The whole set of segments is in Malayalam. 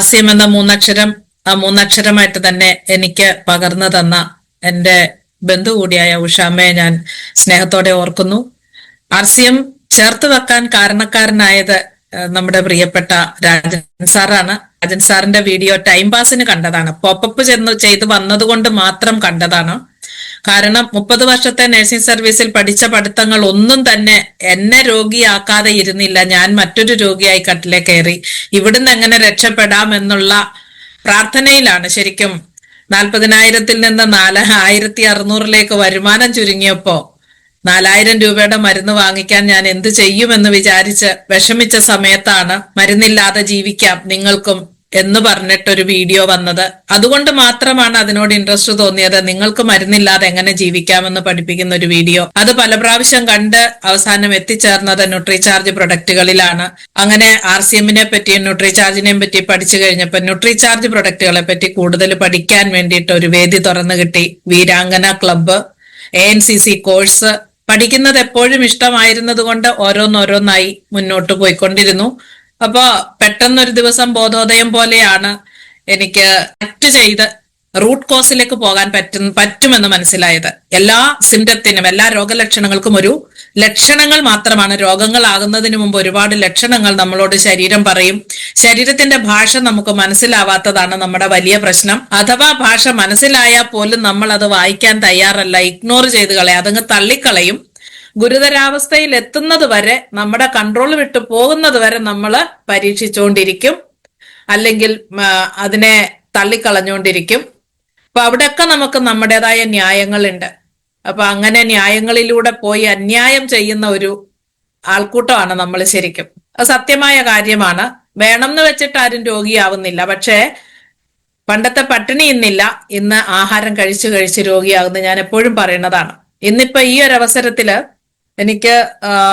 RCM എന്ന മൂന്നക്ഷരം ആ മൂന്നക്ഷരമായിട്ട് തന്നെ എനിക്ക് പകർന്നു തന്ന എൻ്റെ ബന്ധു കൂടിയായ ഉഷാമ്മയെ ഞാൻ സ്നേഹത്തോടെ ഓർക്കുന്നു. RCM ചേർത്ത് വെക്കാൻ കാരണക്കാരനായത് നമ്മുടെ പ്രിയപ്പെട്ട രാജൻ സാറാണ്. രാജൻ സാറിന്റെ വീഡിയോ ടൈം പാസിന് കണ്ടതാണ്, പോപ്പപ്പ് ചെയ്ത് വന്നതുകൊണ്ട് മാത്രം കണ്ടതാണ്. കാരണം 30 വർഷത്തെ നഴ്സിംഗ് സർവീസിൽ പഠിച്ച പഠിത്തങ്ങൾ ഒന്നും തന്നെ എന്നെ രോഗിയാക്കാതെ ഇരുന്നില്ല. ഞാൻ മറ്റൊരു രോഗിയായി കട്ടിലേ കയറി. ഇവിടുന്ന് എങ്ങനെ രക്ഷപ്പെടാം എന്നുള്ള പ്രാർത്ഥനയിലാണ്. ശരിക്കും 40,000-ൽ നിന്ന് 4,600-ലേക്ക് വരുമാനം ചുരുങ്ങിയപ്പോ 4,000 രൂപയുടെ മരുന്ന് വാങ്ങിക്കാൻ ഞാൻ എന്ത് ചെയ്യുമെന്ന് വിചാരിച്ച് വിഷമിച്ച സമയത്താണ് മരുന്നില്ലാതെ ജീവിക്കാം നിങ്ങൾക്കും എന്ന് പറഞ്ഞിട്ടൊരു വീഡിയോ വന്നത്. അതുകൊണ്ട് മാത്രമാണ് അതിനോട് ഇൻട്രസ്റ്റ് തോന്നിയത്. നിങ്ങൾക്ക് മരുന്നില്ലാതെ എങ്ങനെ ജീവിക്കാമെന്ന് പഠിപ്പിക്കുന്ന ഒരു വീഡിയോ. അത് പല പ്രാവശ്യം കണ്ട് അവസാനം എത്തിച്ചേർന്നത് ന്യൂട്രിചാർജ് പ്രൊഡക്റ്റുകളിലാണ്. അങ്ങനെ RCMനെ പറ്റിയും ന്യൂട്രിചാർജിനെയും പറ്റി പഠിച്ചു കഴിഞ്ഞപ്പോൾ ന്യൂട്രിചാർജ് പ്രൊഡക്റ്റുകളെ പറ്റി കൂടുതൽ പഠിക്കാൻ വേണ്ടിയിട്ട് ഒരു വേദി തുറന്നു കിട്ടി. വീരാംഗന ക്ലബ്ബ്, ANCC കോഴ്സ്. പഠിക്കുന്നത് എപ്പോഴും ഇഷ്ടമായിരുന്നത് കൊണ്ട് ഓരോന്നോരോന്നായി മുന്നോട്ട് പോയിക്കൊണ്ടിരുന്നു. അപ്പോ പെട്ടെന്നൊരു ദിവസം ബോധോദയം പോലെയാണ് എനിക്ക് ആക്ട് ചെയ്ത് റൂട്ട് കോസിലേക്ക് പോകാൻ പറ്റുമെന്ന് മനസ്സിലായത്. എല്ലാ സിംറ്റത്തിനും, എല്ലാ രോഗലക്ഷണങ്ങൾക്കും ഒരു ലക്ഷണങ്ങൾ മാത്രമാണ്. രോഗങ്ങളാകുന്നതിന് മുമ്പ് ഒരുപാട് ലക്ഷണങ്ങൾ നമ്മളോട് ശരീരം പറയും. ശരീരത്തിന്റെ ഭാഷ നമുക്ക് മനസ്സിലാവാത്തതാണ് നമ്മുടെ വലിയ പ്രശ്നം. അഥവാ ഭാഷ മനസ്സിലായാൽ പോലും നമ്മൾ അത് വായിക്കാൻ തയ്യാറല്ല, ഇഗ്നോർ ചെയ്ത് കളയും, അതങ്ങ് തള്ളിക്കളയും. ഗുരുതരാവസ്ഥയിൽ എത്തുന്നത് വരെ, നമ്മുടെ കൺട്രോൾ വിട്ടു പോകുന്നത് വരെ നമ്മൾ പരീക്ഷിച്ചുകൊണ്ടിരിക്കും, അല്ലെങ്കിൽ അതിനെ തള്ളിക്കളഞ്ഞുകൊണ്ടിരിക്കും. അപ്പൊ അവിടെയൊക്കെ നമുക്ക് നമ്മുടേതായ ന്യായങ്ങളുണ്ട്. അപ്പൊ അങ്ങനെ ന്യായങ്ങളിലൂടെ പോയി അന്യായം ചെയ്യുന്ന ഒരു ആൾക്കൂട്ടമാണ് നമ്മൾ. ശരിക്കും അത് സത്യമായ കാര്യമാണ്. വേണമെന്ന് വെച്ചിട്ട് ആരും രോഗിയാവുന്നില്ല. പക്ഷേ പണ്ടത്തെ പട്ടിണി ഇന്നില്ല, ഇന്ന് ആഹാരം കഴിച്ച് കഴിച്ച് രോഗിയാകുന്നത് ഞാൻ എപ്പോഴും പറയുന്നതാണ്. ഇന്നിപ്പോ ഈ ഒരു അവസരത്തില് എനിക്ക്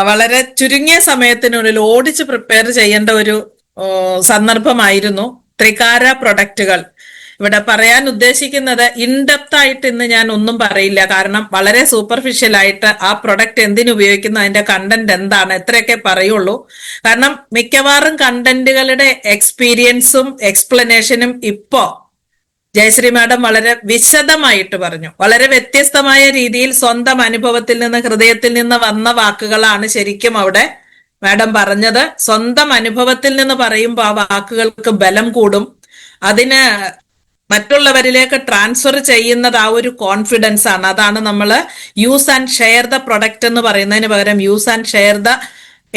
വളരെ ചുരുങ്ങിയ സമയത്തിനുള്ളിൽ ഓടിച്ച് പ്രിപ്പയർ ചെയ്യേണ്ട ഒരു സന്ദർഭമായിരുന്നു. ത്രികാര പ്രൊഡക്റ്റുകൾ ഇവിടെ പറയാൻ ഉദ്ദേശിക്കുന്നത് ഇൻഡെപ്ത് ആയിട്ട് ഇന്ന് ഞാൻ ഒന്നും പറയില്ല. കാരണം വളരെ സൂപ്പർഫിഷ്യൽ ആയിട്ട് ആ പ്രൊഡക്റ്റ് എന്തിനു ഉപയോഗിക്കുന്നു, അതിന്റെ കണ്ടന്റ് എന്താണ്, എത്രയൊക്കെ പറയുള്ളൂ. കാരണം മിക്കവാറും കണ്ടന്റുകളുടെ എക്സ്പീരിയൻസും എക്സ്പ്ലനേഷനും ഇപ്പോ ജയശ്രീ മാഡം വളരെ വിശദമായിട്ട് പറഞ്ഞു. വളരെ വ്യത്യസ്തമായ രീതിയിൽ സ്വന്തം അനുഭവത്തിൽ നിന്ന്, ഹൃദയത്തിൽ നിന്ന് വന്ന വാക്കുകളാണ് ശരിക്കും അവിടെ മാഡം പറഞ്ഞത്. സ്വന്തം അനുഭവത്തിൽ നിന്ന് പറയുമ്പോൾ ആ വാക്കുകൾക്ക് ബലം കൂടും. അതിന് മറ്റുള്ളവരിലേക്ക് ട്രാൻസ്ഫർ ചെയ്യുന്നത് ആ ഒരു കോൺഫിഡൻസ് ആണ്. അതാണ് നമ്മൾ use and share the product എന്ന് പറയുന്നതിന് പകരം use and share the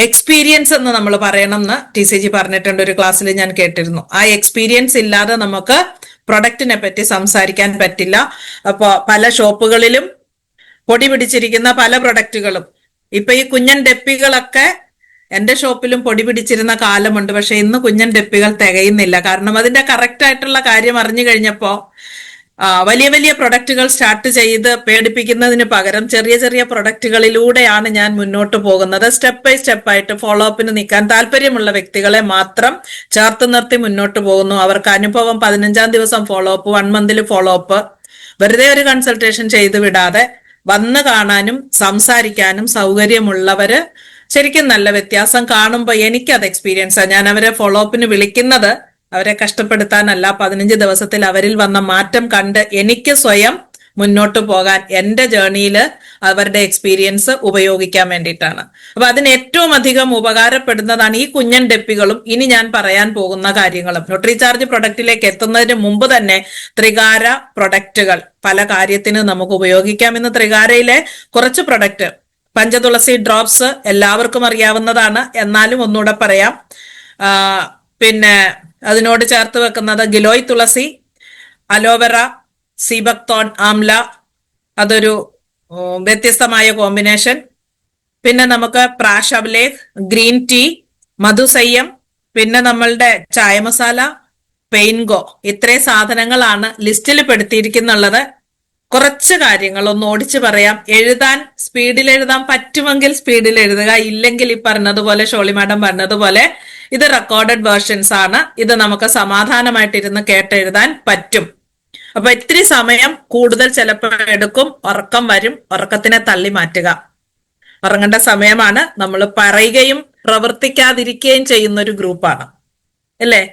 experience എന്ന് നമ്മൾ പറയണം എന്ന് TCG പറഞ്ഞിട്ടുണ്ട്. ഒരു ക്ലാസ്സിൽ ഞാൻ കേട്ടിരുന്നു. ആ എക്സ്പീരിയൻസ് ഇല്ലാതെ നമുക്ക് പ്രൊഡക്റ്റിനെ പറ്റി സംസാരിക്കാൻ പറ്റില്ല. അപ്പൊ പല ഷോപ്പുകളിലും പൊടി പിടിച്ചിരിക്കുന്ന പല പ്രൊഡക്റ്റുകളും, ഇപ്പൊ ഈ കുഞ്ഞൻ ഡെപ്പികളൊക്കെ എന്റെ ഷോപ്പിലും പൊടി പിടിച്ചിരുന്ന കാലമുണ്ട്. പക്ഷെ ഇന്ന് കുഞ്ഞൻ ഡെപ്പികൾ തികയുന്നില്ല. കാരണം അതിന്റെ കറക്റ്റ് ആയിട്ടുള്ള കാര്യം അറിഞ്ഞു കഴിഞ്ഞപ്പോ വലിയ വലിയ പ്രൊഡക്റ്റുകൾ സ്റ്റാർട്ട് ചെയ്ത് പേടിപ്പിക്കുന്നതിന് പകരം ചെറിയ ചെറിയ പ്രൊഡക്റ്റുകളിലൂടെയാണ് ഞാൻ മുന്നോട്ട് പോകുന്നത്. സ്റ്റെപ്പ് ബൈ സ്റ്റെപ്പായിട്ട് ഫോളോ അപ്പിന് നിൽക്കാൻ താല്പര്യമുള്ള വ്യക്തികളെ മാത്രം ചേർത്ത് നിർത്തി മുന്നോട്ട് പോകുന്നു. അവർക്ക് അനുഭവം 15-ാം ദിവസം ഫോളോ അപ്പ്, 1 മന്തിൽ ഫോളോ അപ്പ്, വെറുതെ ഒരു കൺസൾട്ടേഷൻ ചെയ്ത് വിടാതെ വന്ന് കാണാനും സംസാരിക്കാനും സൗകര്യമുള്ളവര് ശരിക്കും നല്ല വ്യത്യാസം കാണുമ്പോൾ എനിക്കത് എക്സ്പീരിയൻസാണ്. ഞാൻ അവരെ ഫോളോ അപ്പിന് വിളിക്കുന്നത് അവരെ കഷ്ടപ്പെടുത്താനല്ല, 15 ദിവസത്തിൽ അവരിൽ വന്ന മാറ്റം കണ്ട് എനിക്ക് സ്വയം മുന്നോട്ട് പോകാൻ, എന്റെ ജേർണിയിൽ അവരുടെ എക്സ്പീരിയൻസ് ഉപയോഗിക്കാൻ വേണ്ടിയിട്ടാണ്. അപ്പൊ അതിന് ഏറ്റവും അധികം ഉപകാരപ്പെടുന്നതാണ് ഈ കുഞ്ഞൻ ഡെപ്പികളും ഇനി ഞാൻ പറയാൻ പോകുന്ന കാര്യങ്ങളും. ന്യൂട്രിചാർജ് പ്രൊഡക്റ്റിലേക്ക് എത്തുന്നതിന് മുമ്പ് തന്നെ ത്രികാര പ്രൊഡക്റ്റുകൾ പല കാര്യത്തിന് നമുക്ക് ഉപയോഗിക്കാം. ഇന്ന് ത്രികാരയിലെ കുറച്ച് പ്രൊഡക്റ്റ്, പഞ്ചതുളസി ഡ്രോപ്സ് എല്ലാവർക്കും അറിയാവുന്നതാണ്, എന്നാലും ഒന്നുകൂടെ പറയാം. പിന്നെ അതിനോട് ചേർത്ത് വെക്കുന്നത് ഗിലോയ് തുളസി, അലോവെറ, സീബക്തോൺ ആംല, അതൊരു വ്യത്യസ്തമായ കോമ്പിനേഷൻ. പിന്നെ നമുക്ക് പ്രാഷവലേഖ്, ഗ്രീൻ ടീ, മധുസയ്യം, പിന്നെ നമ്മളുടെ ചായ മസാല, പെയിൻഗോ. ഇത്രയും സാധനങ്ങളാണ് ലിസ്റ്റിൽ പെടുത്തിയിരിക്കുന്നുള്ളത്. കുറച്ച് കാര്യങ്ങൾ ഒന്ന് ഓടിച്ചു പറയാം. സ്പീഡിൽ എഴുതാൻ പറ്റുമെങ്കിൽ സ്പീഡിൽ എഴുതുക, ഇല്ലെങ്കിൽ ഈ പറഞ്ഞതുപോലെ ഷോളി മാഡം പറഞ്ഞതുപോലെ ഇത് റെക്കോർഡഡ് വേർഷൻസ് ആണ്. ഇത് നമുക്ക് സമാധാനമായിട്ടിരുന്ന് കേട്ടെഴുതാൻ പറ്റും. അപ്പൊ ഇത്തിരി സമയം കൂടുതൽ ചിലപ്പോൾ എടുക്കും, ഉറക്കം വരും, ഉറക്കത്തിനെ തള്ളി മാറ്റുക. ഉറങ്ങേണ്ട സമയമാണ്. നമ്മൾ പറയുകയും പ്രവർത്തിക്കാതിരിക്കുകയും ചെയ്യുന്ന ഒരു ഗ്രൂപ്പാണ്, അല്ലേ?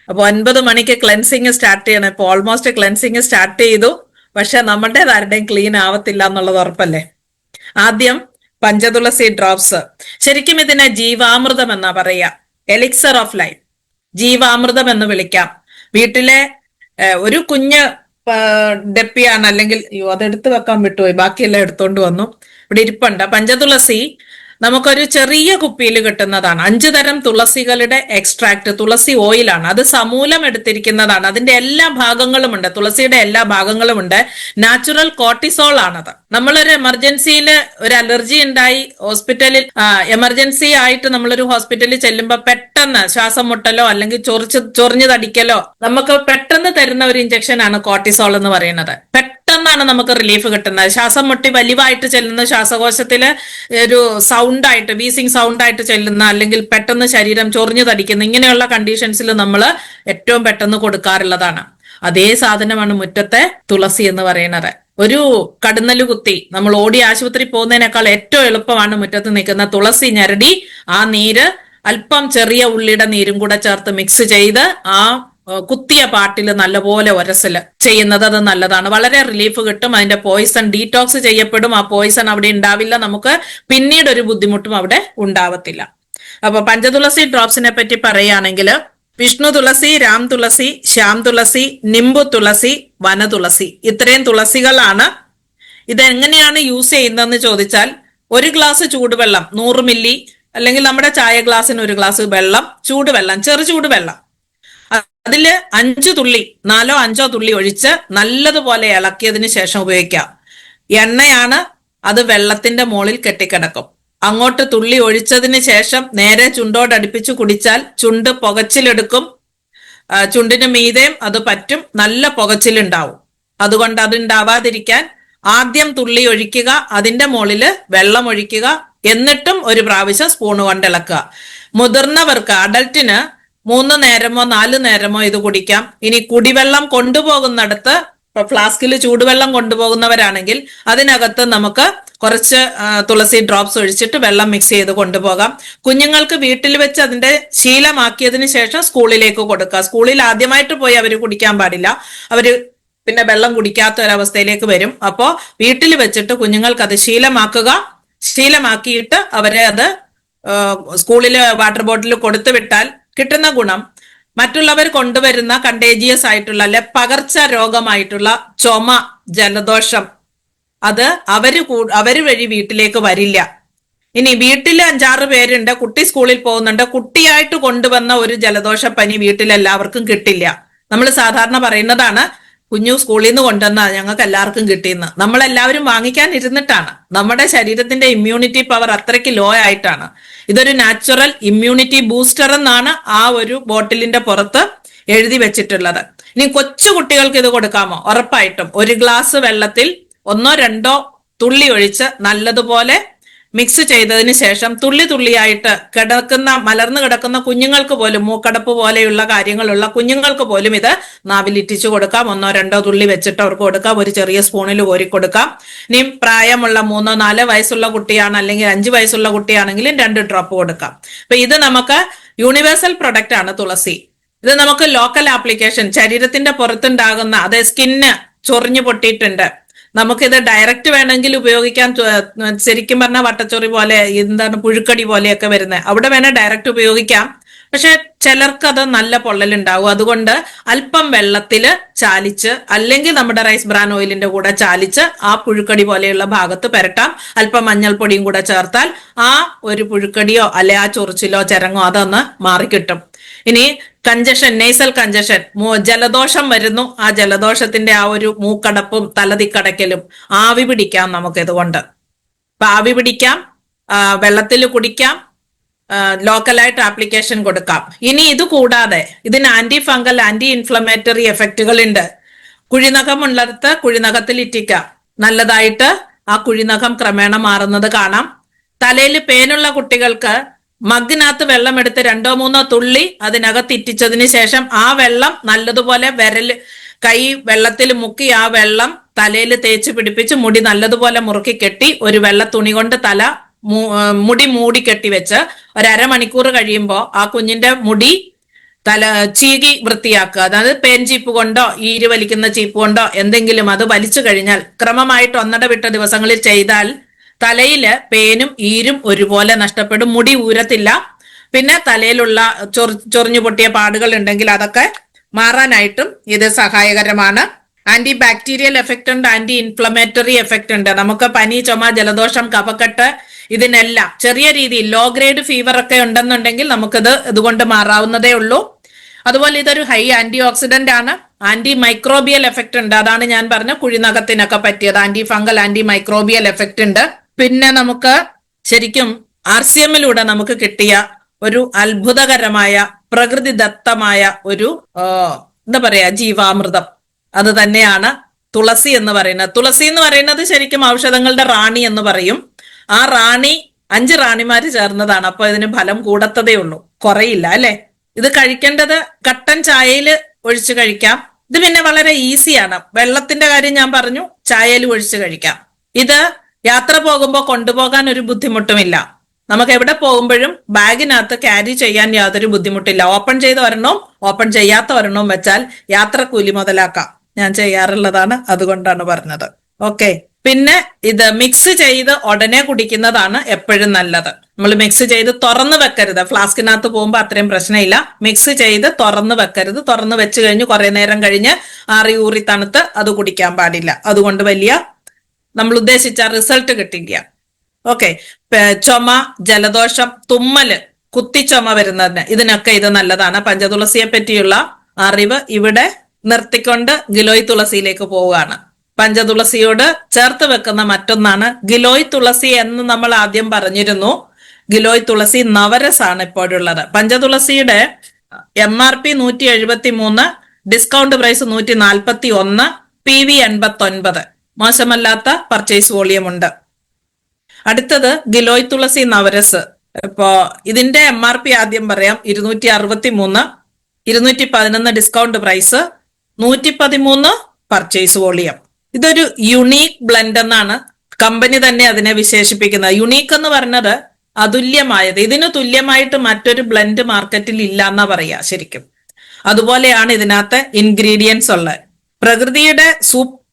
അപ്പൊ 9 മണിക്ക് ക്ലെൻസിങ് സ്റ്റാർട്ട് ചെയ്യണം. ഇപ്പൊ ഓൾമോസ്റ്റ് ക്ലെൻസിങ് സ്റ്റാർട്ട് ചെയ്തു. പക്ഷെ നമ്മുടേതാരുടെയും ക്ലീൻ ആവത്തില്ല എന്നുള്ളത് ഉറപ്പല്ലേ. ആദ്യം പഞ്ചതുളസി ഡ്രോപ്സ്. ശരിക്കും ഇതിനെ ജീവാമൃതം എന്നാ പറയാ, എലിക്സർ ഓഫ് ലൈഫ്, ജീവാമൃതം എന്ന് വിളിക്കാം. വീട്ടിലെ ഒരു കുഞ്ഞ് ഡെപ്പിയാണ്, അല്ലെങ്കിൽ അതെടുത്ത് വെക്കാൻ വിട്ടുപോയി, ബാക്കിയെല്ലാം എടുത്തോണ്ട് വന്നു, ഇവിടെ ഇരിപ്പുണ്ട്. പഞ്ചതുളസി നമുക്കൊരു ചെറിയ കുപ്പിയിൽ കിട്ടുന്നതാണ്. 5 തരം തുളസികളുടെ എക്സ്ട്രാക്ട്, തുളസി ഓയിലാണ്. അത് സമൂലം എടുത്തിരിക്കുന്നതാണ്. അതിന്റെ എല്ലാ ഭാഗങ്ങളും ഉണ്ട്, തുളസിയുടെ എല്ലാ ഭാഗങ്ങളും ഉണ്ട്. നാച്ചുറൽ കോർട്ടിസോൾ ആണത്. നമ്മളൊരു എമർജൻസിയിൽ ഒരു അലർജി ഉണ്ടായി ഹോസ്പിറ്റലിൽ എമർജൻസി ആയിട്ട് നമ്മളൊരു ഹോസ്പിറ്റലിൽ ചെല്ലുമ്പോൾ പെട്ടെന്ന് ശ്വാസം മുട്ടലോ അല്ലെങ്കിൽ ചൊറിഞ്ഞു തടിക്കലോ നമുക്ക് പെട്ടെന്ന് തരുന്ന ഒരു ഇഞ്ചക്ഷൻ ആണ് കോർട്ടിസോൾ എന്ന് പറയുന്നത്. പെട്ടെന്നാണ് നമുക്ക് റിലീഫ് കിട്ടുന്നത്. ശ്വാസം മുട്ടി വലിവായിട്ട് ചെല്ലുന്ന, ശ്വാസകോശത്തില് ഒരു സൗണ്ടായിട്ട്, വീസിങ് സൗണ്ടായിട്ട് ചെല്ലുന്ന, അല്ലെങ്കിൽ പെട്ടെന്ന് ശരീരം ചൊറിഞ്ഞു തടിക്കുന്ന, ഇങ്ങനെയുള്ള കണ്ടീഷൻസിൽ നമ്മൾ ഏറ്റവും പെട്ടെന്ന് കൊടുക്കാറുള്ളതാണ്. അതേ സാധനമാണ് മുറ്റത്തെ തുളസി എന്ന് പറയുന്നത്. ഒരു കടന്നല് കുത്തി നമ്മൾ ഓടി ആശുപത്രി പോകുന്നതിനേക്കാൾ ഏറ്റവും എളുപ്പമാണ് മുറ്റത്ത് നിൽക്കുന്ന തുളസി ഞെരടി ആ നീര് അല്പം ചെറിയ ഉള്ളിയുടെ നീരും കൂടെ ചേർത്ത് മിക്സ് ചെയ്ത് ആ കുത്തിയ പാട്ടിൽ നല്ലപോലെ ഉരസല് ചെയ്യുന്നത് അത് നല്ലതാണ്. വളരെ റിലീഫ് കിട്ടും. അതിന്റെ പോയിസൺ ഡീറ്റോക്സ് ചെയ്യപ്പെടും. ആ പോയിസൺ അവിടെ ഉണ്ടാവില്ല. നമുക്ക് പിന്നീട് ഒരു ബുദ്ധിമുട്ടും അവിടെ ഉണ്ടാവത്തില്ല. അപ്പൊ പഞ്ചതുളസി ഡ്രോപ്സിനെ പറ്റി പറയുകയാണെങ്കിൽ വിഷ്ണു തുളസി, രാം തുളസി, ശ്യാം തുളസി, നിംബു തുളസി, വന തുളസി, ഇത്രയും തുളസികളാണ്. ഇതെങ്ങനെയാണ് യൂസ് ചെയ്യുന്നതെന്ന് ചോദിച്ചാൽ, 1 ഗ്ലാസ് ചൂടുവെള്ളം 100 മില്ലി, അല്ലെങ്കിൽ നമ്മുടെ ചായ ഗ്ലാസ്സിന് 1 ഗ്ലാസ് വെള്ളം, ചൂടുവെള്ളം, ചെറു ചൂടുവെള്ളം, അതില് 5 തുള്ളി 4-5 തുള്ളി ഒഴിച്ച് നല്ലതുപോലെ ഇളക്കിയതിന് ശേഷം ഉപയോഗിക്കാം. എണ്ണയാണ്, അത് വെള്ളത്തിന്റെ മുകളിൽ കെട്ടിക്കിടക്കും. അങ്ങോട്ട് തുള്ളി ഒഴിച്ചതിന് ശേഷം നേരെ ചുണ്ടോടടുപ്പിച്ച് കുടിച്ചാൽ ചുണ്ട് പുകച്ചിലെടുക്കും. ചുണ്ടിന് മീതെയും അത് പറ്റും, നല്ല പുകച്ചിലുണ്ടാവും. അതുകൊണ്ട് അതുണ്ടാവാതിരിക്കാൻ ആദ്യം തുള്ളി ഒഴിക്കുക, അതിന്റെ മുകളില് വെള്ളം ഒഴിക്കുക, എന്നിട്ടും 1 പ്രാവശ്യം സ്പൂണ് കൊണ്ട് ഇളക്കുക. മുതിർന്നവർക്ക്, അഡൽറ്റിന് 3 നേരമോ 4 നേരമോ ഇത് കുടിക്കാം. ഇനി കുടിവെള്ളം കൊണ്ടുപോകുന്നിടത്ത്, ഇപ്പൊ ഫ്ലാസ്കിൽ ചൂടുവെള്ളം കൊണ്ടുപോകുന്നവരാണെങ്കിൽ അതിനകത്ത് നമുക്ക് കുറച്ച് തുളസി ഡ്രോപ്സ് ഒഴിച്ചിട്ട് വെള്ളം മിക്സ് ചെയ്ത് കൊണ്ടുപോകാം. കുഞ്ഞുങ്ങൾക്ക് വീട്ടിൽ വെച്ച് അതിന്റെ ശീലമാക്കിയതിന് ശേഷം സ്കൂളിലേക്ക് കൊടുക്കുക. സ്കൂളിൽ ആദ്യമായിട്ട് പോയി അവർ കുടിക്കാൻ പാടില്ല, അവര് പിന്നെ വെള്ളം കുടിക്കാത്ത ഒരവസ്ഥയിലേക്ക് വരും. അപ്പോ വീട്ടിൽ വെച്ചിട്ട് കുഞ്ഞുങ്ങൾക്ക് അത് ശീലമാക്കിയിട്ട് അവരെ അത് സ്കൂളില് വാട്ടർ ബോട്ടിൽ കൊടുത്തു വിട്ടാൽ കിട്ടുന്ന ഗുണം, മറ്റുള്ളവർ കൊണ്ടുവരുന്ന കണ്ടേജിയസ് ആയിട്ടുള്ള അല്ലെ പകർച്ച രോഗമായിട്ടുള്ള ചുമ, ജലദോഷം അത് അവര് വഴി വീട്ടിലേക്ക് വരില്ല. ഇനി വീട്ടിൽ 5-6 പേരുണ്ട്, കുട്ടി സ്കൂളിൽ പോകുന്നുണ്ട്, കുട്ടിയായിട്ട് കൊണ്ടുവന്ന ഒരു ജലദോഷപ്പനി വീട്ടിലെല്ലാവർക്കും കിട്ടില്ല. നമ്മൾ സാധാരണ പറയുന്നതാണ് കുഞ്ഞു സ്കൂളിൽ നിന്ന് കൊണ്ടുവന്ന ഞങ്ങൾക്ക് എല്ലാവർക്കും കിട്ടിയെന്ന്. നമ്മളെല്ലാവരും വാങ്ങിക്കാൻ ഇരുന്നിട്ടാണ്. നമ്മുടെ ശരീരത്തിന്റെ ഇമ്മ്യൂണിറ്റി പവർ അത്രയ്ക്ക് ലോ ആയിട്ടാണ്. ഇതൊരു നാച്ചുറൽ ഇമ്മ്യൂണിറ്റി ബൂസ്റ്റർ എന്നാണ് ആ ഒരു ബോട്ടിലിന്റെ പുറത്ത് എഴുതി വെച്ചിട്ടുള്ളത്. ഇനി കൊച്ചു കുട്ടികൾക്ക് ഇത് കൊടുക്കാമോ? ഉറപ്പായിട്ടും 1 ഗ്ലാസ് വെള്ളത്തിൽ 1-2 തുള്ളി ഒഴിച്ച് നല്ലതുപോലെ മിക്സ് ചെയ്തതിന് ശേഷം തുള്ളി തുള്ളിയായിട്ട് മലർന്നു കിടക്കുന്ന കുഞ്ഞുങ്ങൾക്ക് പോലും, മൂക്കടപ്പ് പോലെയുള്ള കാര്യങ്ങളുള്ള കുഞ്ഞുങ്ങൾക്ക് പോലും ഇത് നാവിലിറ്റിച്ചു കൊടുക്കാം. 1-2 തുള്ളി വെച്ചിട്ട് അവർക്ക് കൊടുക്കാം. ഒരു ചെറിയ സ്പൂണിൽ കോരി കൊടുക്കാം. ഇനി പ്രായമുള്ള 3-4 വയസ്സുള്ള കുട്ടിയാണ്, അല്ലെങ്കിൽ 5 വയസ്സുള്ള കുട്ടിയാണെങ്കിലും 2 ഡ്രോപ്പ് കൊടുക്കാം. അപ്പൊ ഇത് നമുക്ക് യൂണിവേഴ്സൽ പ്രൊഡക്റ്റ് ആണ് തുളസി. ഇത് നമുക്ക് ലോക്കൽ ആപ്ലിക്കേഷൻ, ശരീരത്തിന്റെ പുറത്തുണ്ടാകുന്ന, അത് സ്കിന്ന് ചൊറിഞ്ഞു പൊട്ടിയിട്ടുണ്ട്, നമുക്കിത് ഡയറക്റ്റ് വേണമെങ്കിൽ ഉപയോഗിക്കാൻ. ശരിക്കും പറഞ്ഞാൽ വട്ടച്ചൊറി പോലെ, പുഴുക്കടി പോലെയൊക്കെ വരുന്നത്, അവിടെ വേണേൽ ഡയറക്റ്റ് ഉപയോഗിക്കാം. പക്ഷെ ചിലർക്ക് അത് നല്ല പൊള്ളലുണ്ടാവും. അതുകൊണ്ട് അല്പം വെള്ളത്തില് ചാലിച്ച്, അല്ലെങ്കിൽ നമ്മുടെ റൈസ് ബ്രാൻ ഓയിലിന്റെ കൂടെ ചാലിച്ച് ആ പുഴുക്കടി പോലെയുള്ള ഭാഗത്ത് പുരട്ടാം. അല്പം മഞ്ഞൾപ്പൊടിയും കൂടെ ചേർത്താൽ ആ ഒരു പുഴുക്കടിയോ അല്ലെ ആ ചൊറിച്ചിലോ ചിരങ്ങോ അതൊന്ന് മാറിക്കിട്ടും. ഇനി കഞ്ചഷൻ, നെയ്സൽ കഞ്ചഷൻ, ജലദോഷം വരുന്നു, ആ ജലദോഷത്തിന്റെ ആ ഒരു മൂക്കടപ്പും തലതിക്കടക്കലും ആവി പിടിക്കാം നമുക്ക് ഇതുകൊണ്ട്. അപ്പൊ ആവി പിടിക്കാം, വെള്ളത്തിൽ കുടിക്കാം, ലോക്കലായിട്ട് ആപ്ലിക്കേഷൻ കൊടുക്കാം. ഇനി ഇത് കൂടാതെ ഇതിന് ആന്റി ഫംഗൽ, ആന്റി ഇൻഫ്ലമേറ്ററി എഫക്റ്റുകൾ ഉണ്ട്. കുഴിനഖം ഉള്ളിടത്ത് കുഴിനഖത്തിൽ ഇറ്റിക്കാം, നല്ലതായിട്ട് ആ കുഴിനഖം ക്രമേണ മാറുന്നത് കാണാം. തലയിൽ പേനുള്ള കുട്ടികൾക്ക് മഗ്ഗിനകത്ത് വെള്ളം എടുത്ത് 2-3 തുള്ളി അതിനകത്ത് ഇറ്റിച്ചതിന് ശേഷം ആ വെള്ളം നല്ലതുപോലെ കൈ വെള്ളത്തിൽ മുക്കി ആ വെള്ളം തലയിൽ തേച്ച് പിടിപ്പിച്ച് മുടി നല്ലതുപോലെ മുറുക്കി കെട്ടി ഒരു വെള്ള തുണി കൊണ്ട് മുടി മൂടി കെട്ടി വെച്ച് 1/2 മണിക്കൂർ കഴിയുമ്പോൾ ആ കുഞ്ഞിന്റെ മുടി ചീകി വൃത്തിയാക്കുക. അതായത് പേൻ ചീപ്പ് കൊണ്ടോ ഈര് വലിക്കുന്ന ചീപ്പ് കൊണ്ടോ എന്തെങ്കിലും അത് വലിച്ചു കഴിഞ്ഞാൽ ക്രമമായിട്ട് ഒന്നിടവിട്ട ദിവസങ്ങളിൽ ചെയ്താൽ തലയില് പേനും ഈരും ഒരുപോലെ നഷ്ടപ്പെടും, മുടി ഊരത്തില്ല. പിന്നെ തലയിലുള്ള ചൊറിഞ്ഞു പൊട്ടിയ പാടുകൾ ഉണ്ടെങ്കിൽ അതൊക്കെ മാറാനായിട്ടും ഇത് സഹായകരമാണ്. ആന്റി ബാക്ടീരിയൽ എഫക്റ്റ് ഉണ്ട്, ആന്റി ഇൻഫ്ലമേറ്ററി എഫക്റ്റ് ഉണ്ട്. നമുക്ക് പനി, ചുമ, ജലദോഷം, കഫക്കെട്ട് ഇതിനെല്ലാം ചെറിയ രീതിയിൽ ലോ ഗ്രേഡ് ഫീവർ ഒക്കെ ഉണ്ടെന്നുണ്ടെങ്കിൽ നമുക്കിത് ഇതുകൊണ്ട് മാറാവുന്നതേ ഉള്ളൂ. അതുപോലെ ഇതൊരു ഹൈ ആന്റി ഓക്സിഡന്റ് ആണ്. ആന്റി മൈക്രോബിയൽ എഫക്റ്റ് ഉണ്ട്, അതാണ് ഞാൻ പറഞ്ഞ കുഴിനകത്തിനൊക്കെ പറ്റിയത്. Antifungal, antimicrobial effect ഉണ്ട്. പിന്നെ നമുക്ക് ശരിക്കും RCMലൂടെ നമുക്ക് കിട്ടിയ ഒരു അത്ഭുതകരമായ പ്രകൃതിദത്തമായ ഒരു എന്താ പറയാ ജീവാമൃതം, അത് തന്നെയാണ് തുളസി എന്ന് പറയുന്നത്. തുളസി എന്ന് പറയുന്നത് ശരിക്കും ഔഷധങ്ങളുടെ റാണി എന്ന് പറയും. ആ റാണി 5 റാണിമാര് ചേർന്നതാണ്. അപ്പൊ ഇതിന് ഫലം കൂടത്തതേ ഉള്ളൂ, കുറയില്ല അല്ലെ. ഇത് കഴിക്കേണ്ടത് കട്ടൻ ചായയിൽ ഒഴിച്ച് കഴിക്കാം. ഇത് പിന്നെ വളരെ ഈസിയാണ്. വെള്ളത്തിന്റെ കാര്യം ഞാൻ പറഞ്ഞു, ചായയിൽ ഒഴിച്ച് കഴിക്കാം. ഇത് യാത്ര പോകുമ്പോൾ കൊണ്ടുപോകാൻ ഒരു ബുദ്ധിമുട്ടുമില്ല. നമുക്ക് എവിടെ പോകുമ്പോഴും ബാഗിനകത്ത് ക്യാരി ചെയ്യാൻ യാതൊരു ബുദ്ധിമുട്ടില്ല. ഓപ്പൺ ചെയ്ത ഒരെണ്ണവും ഓപ്പൺ ചെയ്യാത്ത ഒരെണ്ണവും വെച്ചാൽ യാത്രക്കൂലി മുതലാക്കാം. ഞാൻ ചെയ്യാറുള്ളതാണ്, അതുകൊണ്ടാണ് പറഞ്ഞത്. ഓക്കെ. പിന്നെ ഇത് മിക്സ് ചെയ്ത് ഉടനെ കുടിക്കുന്നതാണ് എപ്പോഴും നല്ലത്. നമ്മൾ മിക്സ് ചെയ്ത് തുറന്ന് വെക്കരുത്. ഫ്ലാസ്കിനകത്ത് പോകുമ്പോൾ അത്രയും പ്രശ്നമില്ല. മിക്സ് ചെയ്ത് തുറന്ന് വെക്കരുത്. തുറന്ന് വെച്ച് കഴിഞ്ഞ് കുറെ നേരം കഴിഞ്ഞ് ആറി ഊറി തണുത്ത് അത് കുടിക്കാൻ പാടില്ല. അതുകൊണ്ട് വലിയ നമ്മൾ ഉദ്ദേശിച്ച റിസൾട്ട് കിട്ടില്ല. ഓക്കെ. ചുമ, ജലദോഷം, തുമ്മല്, കുത്തിച്ചുമ വരുന്നതിന് ഇതിനൊക്കെ ഇത് നല്ലതാണ്. പഞ്ചതുളസിയെ പറ്റിയുള്ള അറിവ് ഇവിടെ നിർത്തിക്കൊണ്ട് ഗിലോയ് തുളസിയിലേക്ക് പോവുകയാണ്. പഞ്ചതുളസിയോട് ചേർത്ത് വെക്കുന്ന മറ്റൊന്നാണ് ഗിലോയ് തുളസി എന്ന് നമ്മൾ ആദ്യം പറഞ്ഞിരുന്നു. ഗിലോയ് തുളസി നവരസാണ് ഇപ്പോഴുള്ളത്. പഞ്ചതുളസിയുടെ MRP 173, ഡിസ്കൗണ്ട് പ്രൈസ് 141, PV 89. മോശമല്ലാത്ത പർച്ചേസ് വോളിയം ഉണ്ട്. അടുത്തത് ഗിലോയ് തുളസി നവരസ്. ഇപ്പോ ഇതിന്റെ MRP ആദ്യം പറയാം. 263, 211 ഡിസ്കൗണ്ട് പ്രൈസ്, 113 പർച്ചേസ് വോളിയം. ഇതൊരു യുണീക്ക് ബ്ലെൻഡ് എന്നാണ് കമ്പനി തന്നെ അതിനെ വിശേഷിപ്പിക്കുന്നത്. യുണീക്ക് എന്ന് പറഞ്ഞത് അതുല്യമായത്. ഇതിന് തുല്യമായിട്ട് മറ്റൊരു ബ്ലെൻഡ് മാർക്കറ്റിൽ ഇല്ല എന്നാ പറയാ ശരിക്കും. അതുപോലെയാണ് ഇതിനകത്ത് ഇൻഗ്രീഡിയൻസ് ഉള്ളത്.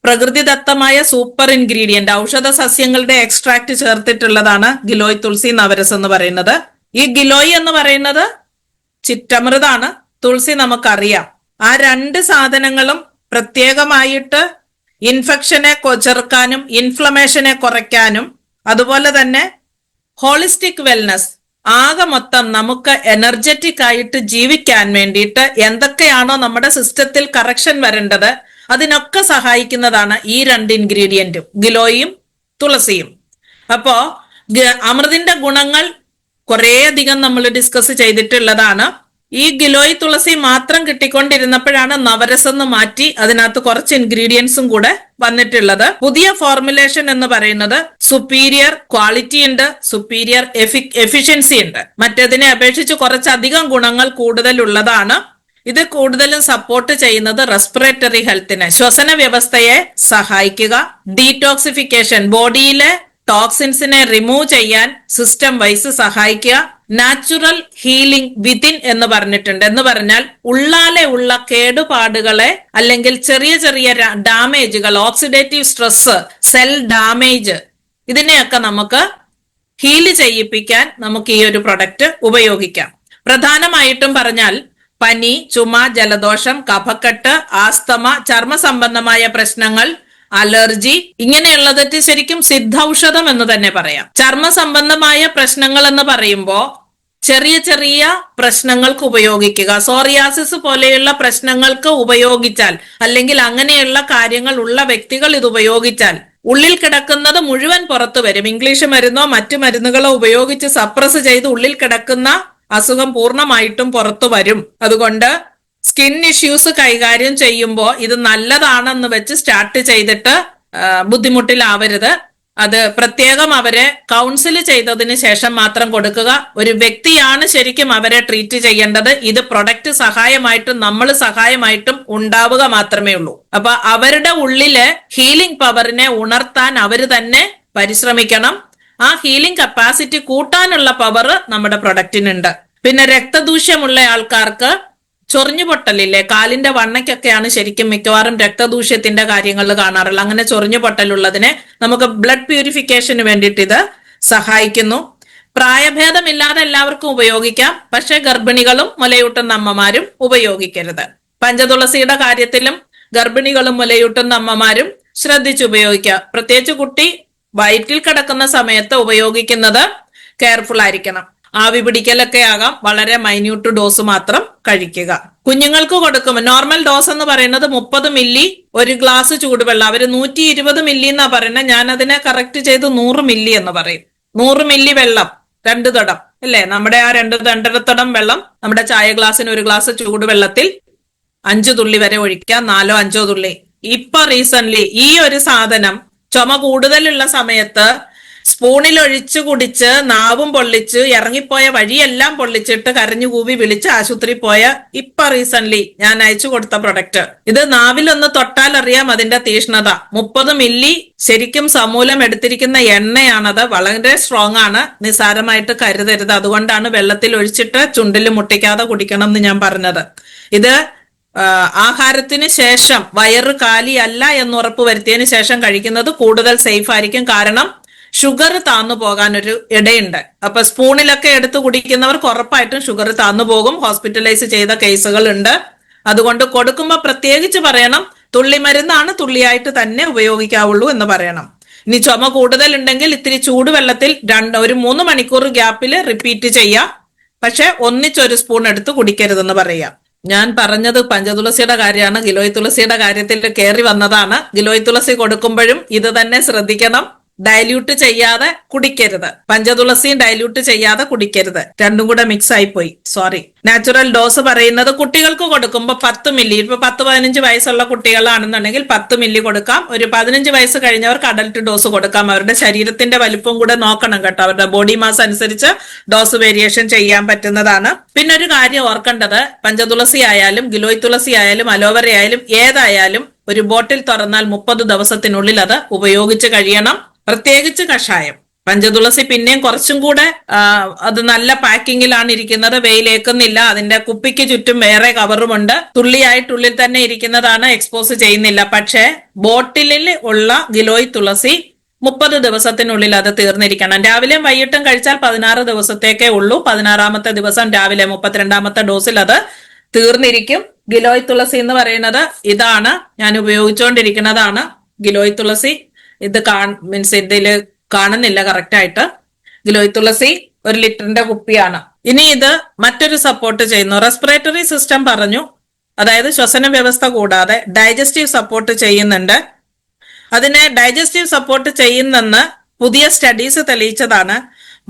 പ്രകൃതിദത്തമായ സൂപ്പർ ഇൻഗ്രീഡിയന്റ് ഔഷധ സസ്യങ്ങളുടെ എക്സ്ട്രാക്ട് ചേർത്തിട്ടുള്ളതാണ് ഗിലോയ് തുളസി നവരസ് എന്ന് പറയുന്നത്. ഈ ഗിലോയ് എന്ന് പറയുന്നത് ചിറ്റമൃതാണ്, തുളസി നമുക്കറിയാം. ആ 2 സാധനങ്ങളും പ്രത്യേകമായിട്ട് ഇൻഫെക്ഷനെ ചെറുക്കാനും ഇൻഫ്ലമേഷനെ കുറയ്ക്കാനും അതുപോലെ തന്നെ ഹോളിസ്റ്റിക് വെൽനസ്, ആകെ മൊത്തം നമുക്ക് എനർജറ്റിക് ആയിട്ട് ജീവിക്കാൻ വേണ്ടിയിട്ട് എന്തൊക്കെയാണോ നമ്മുടെ സിസ്റ്റത്തിൽ കറക്ഷൻ വരേണ്ടത് അതിനൊക്കെ സഹായിക്കുന്നതാണ് ഈ 2 ഇൻഗ്രീഡിയന്റും, ഗിലോയും തുളസിയും. അപ്പോ അമൃതിന്റെ ഗുണങ്ങൾ കുറേയധികം നമ്മൾ ഡിസ്കസ് ചെയ്തിട്ടുള്ളതാണ്. ഈ ഗിലോയ് തുളസി മാത്രം കിട്ടിക്കൊണ്ടിരുന്നപ്പോഴാണ് നവരസ് എന്ന് മാറ്റി അതിനകത്ത് കുറച്ച് ഇൻഗ്രീഡിയൻസും കൂടെ വന്നിട്ടുള്ളത്. പുതിയ ഫോർമുലേഷൻ എന്ന് പറയുന്നത് സുപ്പീരിയർ ക്വാളിറ്റി ഉണ്ട്, സുപ്പീരിയർ എഫിഷ്യൻസി ഉണ്ട്. മറ്റേതിനെ അപേക്ഷിച്ച് കുറച്ചധികം ഗുണങ്ങൾ കൂടുതലുള്ളതാണ്. ഇത് കൂടുതലും സപ്പോർട്ട് ചെയ്യുന്നത് റെസ്പിറേറ്ററി ഹെൽത്തിനെ, ശ്വസന വ്യവസ്ഥയെ സഹായിക്കുക, ഡീടോക്സിഫിക്കേഷൻ, ബോഡിയിലെ ടോക്സിൻസിനെ റിമൂവ് ചെയ്യാൻ സിസ്റ്റം വൈസ് സഹായിക്കുക, നാച്ചുറൽ ഹീലിംഗ് വിതിൻ എന്ന് പറഞ്ഞിട്ടുണ്ട്. എന്ന് പറഞ്ഞാൽ ഉള്ളാലെ ഉള്ള കേടുപാടുകളെ അല്ലെങ്കിൽ ചെറിയ ചെറിയ ഡാമേജുകൾ, ഓക്സിഡേറ്റീവ് സ്ട്രെസ്, സെൽ ഡാമേജ്, ഇതിനെയൊക്കെ നമുക്ക് ഹീല് ചെയ്യിപ്പിക്കാൻ നമുക്ക് ഈ ഒരു പ്രൊഡക്റ്റ് ഉപയോഗിക്കാം. പ്രധാനമായിട്ടും പറഞ്ഞാൽ പനി, ചുമ, ജലദോഷം, കഫക്കെട്ട്, ആസ്തമ, ചർമ്മ സംബന്ധമായ പ്രശ്നങ്ങൾ, അലർജി, ഇങ്ങനെയുള്ളതൊക്കെ ശരിക്കും സിദ്ധൌഷധം എന്ന് തന്നെ പറയാം. ചർമ്മ സംബന്ധമായ പ്രശ്നങ്ങൾ എന്ന് പറയുമ്പോ ചെറിയ ചെറിയ പ്രശ്നങ്ങൾക്ക് ഉപയോഗിക്കുക. സോറിയാസിസ് പോലെയുള്ള പ്രശ്നങ്ങൾക്ക് ഉപയോഗിച്ചാൽ അല്ലെങ്കിൽ അങ്ങനെയുള്ള കാര്യങ്ങൾ ഉള്ള വ്യക്തികൾ ഇത് ഉപയോഗിച്ചാൽ ഉള്ളിൽ കിടക്കുന്നത് മുഴുവൻ പുറത്തു വരും. ഇംഗ്ലീഷ് മരുന്നോ മറ്റു മരുന്നുകളോ ഉപയോഗിച്ച് സപ്രസ് ചെയ്ത് ഉള്ളിൽ കിടക്കുന്ന അസുഖം പൂർണ്ണമായിട്ടും പുറത്തു വരും. അതുകൊണ്ട് സ്കിൻ ഇഷ്യൂസ് കൈകാര്യം ചെയ്യുമ്പോൾ ഇത് നല്ലതാണെന്ന് വെച്ച് സ്റ്റാർട്ട് ചെയ്തിട്ട് ബുദ്ധിമുട്ടിലാവരുത്. അത് പ്രത്യേകം അവരെ കൗൺസിൽ ചെയ്തതിന് ശേഷം മാത്രം കൊടുക്കുക. ഒരു വ്യക്തിയാണ് ശരിക്കും അവരെ ട്രീറ്റ് ചെയ്യേണ്ടത്. ഇത് പ്രൊഡക്റ്റ് സഹായമായിട്ടും നമ്മൾ സഹായമായിട്ടും ഉണ്ടാവുക മാത്രമേ ഉള്ളൂ. അപ്പൊ അവരുടെ ഉള്ളിലെ ഹീലിംഗ് പവറിനെ ഉണർത്താൻ അവര് തന്നെ പരിശ്രമിക്കണം. ആ ഹീലിംഗ് കപ്പാസിറ്റി കൂട്ടാനുള്ള പവർ നമ്മുടെ പ്രൊഡക്റ്റിനുണ്ട്. പിന്നെ രക്തദൂഷ്യമുള്ള ആൾക്കാർക്ക്, ചൊറിഞ്ഞു പൊട്ടലില്ലേ, കാലിന്റെ വണ്ണയ്ക്കൊക്കെയാണ് ശരിക്കും മിക്കവാറും രക്തദൂഷ്യത്തിന്റെ കാര്യങ്ങൾ കാണാറുള്ളത്. അങ്ങനെ ചൊറിഞ്ഞു പൊട്ടലുള്ളതിനെ നമുക്ക് ബ്ലഡ് പ്യൂരിഫിക്കേഷന് വേണ്ടിയിട്ട് ഇത് സഹായിക്കുന്നു. പ്രായഭേദമില്ലാതെ എല്ലാവർക്കും ഉപയോഗിക്കാം, പക്ഷെ ഗർഭിണികളും മുലയൂട്ടുന്ന അമ്മമാരും ഉപയോഗിക്കരുത്. പഞ്ചതുളസിയുടെ കാര്യത്തിലും ഗർഭിണികളും മുലയൂട്ടുന്ന അമ്മമാരും ശ്രദ്ധിച്ചുപയോഗിക്കുക. പ്രത്യേകിച്ച് കുട്ടി വയറ്റിൽ കിടക്കുന്ന സമയത്ത് ഉപയോഗിക്കുന്നത് കെയർഫുൾ ആയിരിക്കണം. ആവി പിടിക്കലൊക്കെ ആകാം, വളരെ മൈന്യൂട്ട് ഡോസ് മാത്രം കഴിക്കുക. കുഞ്ഞുങ്ങൾക്ക് കൊടുക്കുമ്പോൾ നോർമൽ ഡോസ് എന്ന് പറയുന്നത് 30 മില്ലി ഒരു ഗ്ലാസ് ചൂടുവെള്ളം. അവര് 120 മില്ലി എന്നാ പറയുന്നത്, ഞാൻ അതിനെ കറക്റ്റ് ചെയ്ത് 100 മില്ലി എന്ന് പറയും. 100 മില്ലി വെള്ളം 2 തടം അല്ലെ, നമ്മുടെ ആ 2 തടം വെള്ളം നമ്മുടെ ചായ ഗ്ലാസ്സിന് ഒരു ഗ്ലാസ് ചൂടുവെള്ളത്തിൽ 5 തുള്ളി വരെ ഒഴിക്കാം, 4-5 തുള്ളി. ഇപ്പൊ റീസെന്റ് ഈ ഒരു സാധനം ചുമ കൂടുതലുള്ള സമയത്ത് സ്പൂണിൽ ഒഴിച്ചു കുടിച്ച് നാവും പൊള്ളിച്ച് ഇറങ്ങിപ്പോയ വഴിയെല്ലാം പൊള്ളിച്ചിട്ട് കരഞ്ഞു കൂവി വിളിച്ച് ആശുപത്രി പോയ ഇപ്പൊ റീസെന്റ് ഞാൻ അയച്ചു കൊടുത്ത പ്രൊഡക്റ്റ്. ഇത് നാവിലൊന്ന് തൊട്ടാൽ അറിയാം അതിന്റെ തീഷ്ണത. 30 മില്ലി ശരിക്കും സമൂലം എടുത്തിരിക്കുന്ന എണ്ണയാണത്. വളരെ സ്ട്രോങ് ആണ്, നിസാരമായിട്ട് കരുതരുത്. അതുകൊണ്ടാണ് വെള്ളത്തിൽ ഒഴിച്ചിട്ട് ചുണ്ടിൽ മുട്ടിക്കാതെ കുടിക്കണം എന്ന് ഞാൻ പറഞ്ഞത്. ഇത് ആഹാരത്തിന് ശേഷം വയറ് കാലിയല്ല എന്ന് ഉറപ്പ് വരുത്തിയതിന് ശേഷം കഴിക്കുന്നത് കൂടുതൽ സേഫ് ആയിരിക്കും. കാരണം ഷുഗർ താന്നു പോകാനൊരു ഇടയുണ്ട്. അപ്പൊ സ്പൂണിലൊക്കെ എടുത്ത് കുടിക്കുന്നവർക്ക് ഉറപ്പായിട്ടും ഷുഗർ താന്നു പോകും. ഹോസ്പിറ്റലൈസ് ചെയ്ത കേസുകൾ ഉണ്ട്. അതുകൊണ്ട് കൊടുക്കുമ്പോൾ പ്രത്യേകിച്ച് പറയണം, തുള്ളി മരുന്നാണ്, തുള്ളിയായിട്ട് തന്നെ ഉപയോഗിക്കാവുള്ളൂ എന്ന് പറയണം. ഇനി ചുമ കൂടുതലുണ്ടെങ്കിൽ ഇത്തിരി ചൂടുവെള്ളത്തിൽ 3 മണിക്കൂർ ഗ്യാപ്പിൽ റിപ്പീറ്റ് ചെയ്യാം. പക്ഷെ ഒന്നിച്ചൊരു സ്പൂൺ എടുത്ത് കുടിക്കരുതെന്ന് പറയാം. ഞാൻ പറഞ്ഞത് പഞ്ചതുളസിയുടെ കാര്യമാണ്. ഗിലോയ് തുളസിയുടെ കാര്യത്തിൽ കയറി വന്നതാണ്. ഗിലോയ് തുളസി കൊടുക്കുമ്പോഴും ഇത് തന്നെ ശ്രദ്ധിക്കണം. ഡയല്യൂട്ട് ചെയ്യാതെ കുടിക്കരുത്. പഞ്ചതുളസിയും ഡയല്യൂട്ട് ചെയ്യാതെ കുടിക്കരുത്. രണ്ടും കൂടെ മിക്സ് ആയി പോയി, സോറി. നാച്ചുറൽ ഡോസ് പറയുന്നത് കുട്ടികൾക്ക് കൊടുക്കുമ്പോൾ 10 മില്ലി. ഇപ്പൊ 10-15 വയസ്സുള്ള കുട്ടികളാണെന്നുണ്ടെങ്കിൽ 10 മില്ലി കൊടുക്കാം. ഒരു 15 വയസ്സ് കഴിഞ്ഞവർക്ക് അഡൽട്ട് ഡോസ് കൊടുക്കാം. അവരുടെ ശരീരത്തിന്റെ വലിപ്പം കൂടെ നോക്കണം കേട്ടോ. അവരുടെ ബോഡി മാസ് അനുസരിച്ച് ഡോസ് വേരിയേഷൻ ചെയ്യാൻ പറ്റുന്നതാണ്. പിന്നെ ഒരു കാര്യം ഓർക്കേണ്ടത്, പഞ്ചതുളസി ആയാലും ഗിലോയ് തുളസി ആയാലും അലോവേര ആയാലും ഏതായാലും ഒരു ബോട്ടിൽ തുറന്നാൽ 30 ദിവസത്തിനുള്ളിൽ അത് ഉപയോഗിച്ച് കഴിയണം. പ്രത്യേകിച്ച് കഷായം. പഞ്ചതുളസി പിന്നെയും കുറച്ചും കൂടെ അത് നല്ല പാക്കിങ്ങിലാണ് ഇരിക്കുന്നത്, വെയിലേക്കുന്നില്ല. അതിന്റെ കുപ്പിക്ക് ചുറ്റും വേറെ കവറുമുണ്ട്. തുള്ളിയായിട്ടുള്ളിൽ തന്നെ ഇരിക്കുന്നതാണ്, എക്സ്പോസ് ചെയ്യുന്നില്ല. പക്ഷേ ബോട്ടിലിൽ ഉള്ള ഗിലോയ് തുളസി 30 ദിവസത്തിനുള്ളിൽ അത് തീർന്നിരിക്കണം. രാവിലെയും വൈകിട്ടും കഴിച്ചാൽ 16 ദിവസത്തേക്കേ ഉള്ളൂ. 16ാമത്തെ ദിവസം രാവിലെ 32ാമത്തെ ഡോസിൽ അത് തീർന്നിരിക്കും. ഗിലോയ് തുളസി എന്ന് പറയുന്നത് ഇതാണ്, ഞാൻ ഉപയോഗിച്ചുകൊണ്ടിരിക്കുന്നതാണ് ഗിലോയ് തുളസി. ഇത് മീൻസ് ഇതില് കാണുന്നില്ല കറക്റ്റ് ആയിട്ട്. ഗിലോയ് തുളസി 1 ലിറ്ററിന്റെ കുപ്പിയാണ്. ഇനി ഇത് മറ്റൊരു സപ്പോർട്ട് ചെയ്യുന്നു. റെസ്പിറേറ്ററി സിസ്റ്റം പറഞ്ഞു, അതായത് ശ്വസന വ്യവസ്ഥ കൂടാതെ ഡൈജസ്റ്റീവ് സപ്പോർട്ട് ചെയ്യുന്നുണ്ട്. അതിനെ ഡൈജസ്റ്റീവ് സപ്പോർട്ട് ചെയ്യുന്നെന്ന് പുതിയ സ്റ്റഡീസ് തെളിയിച്ചതാണ്.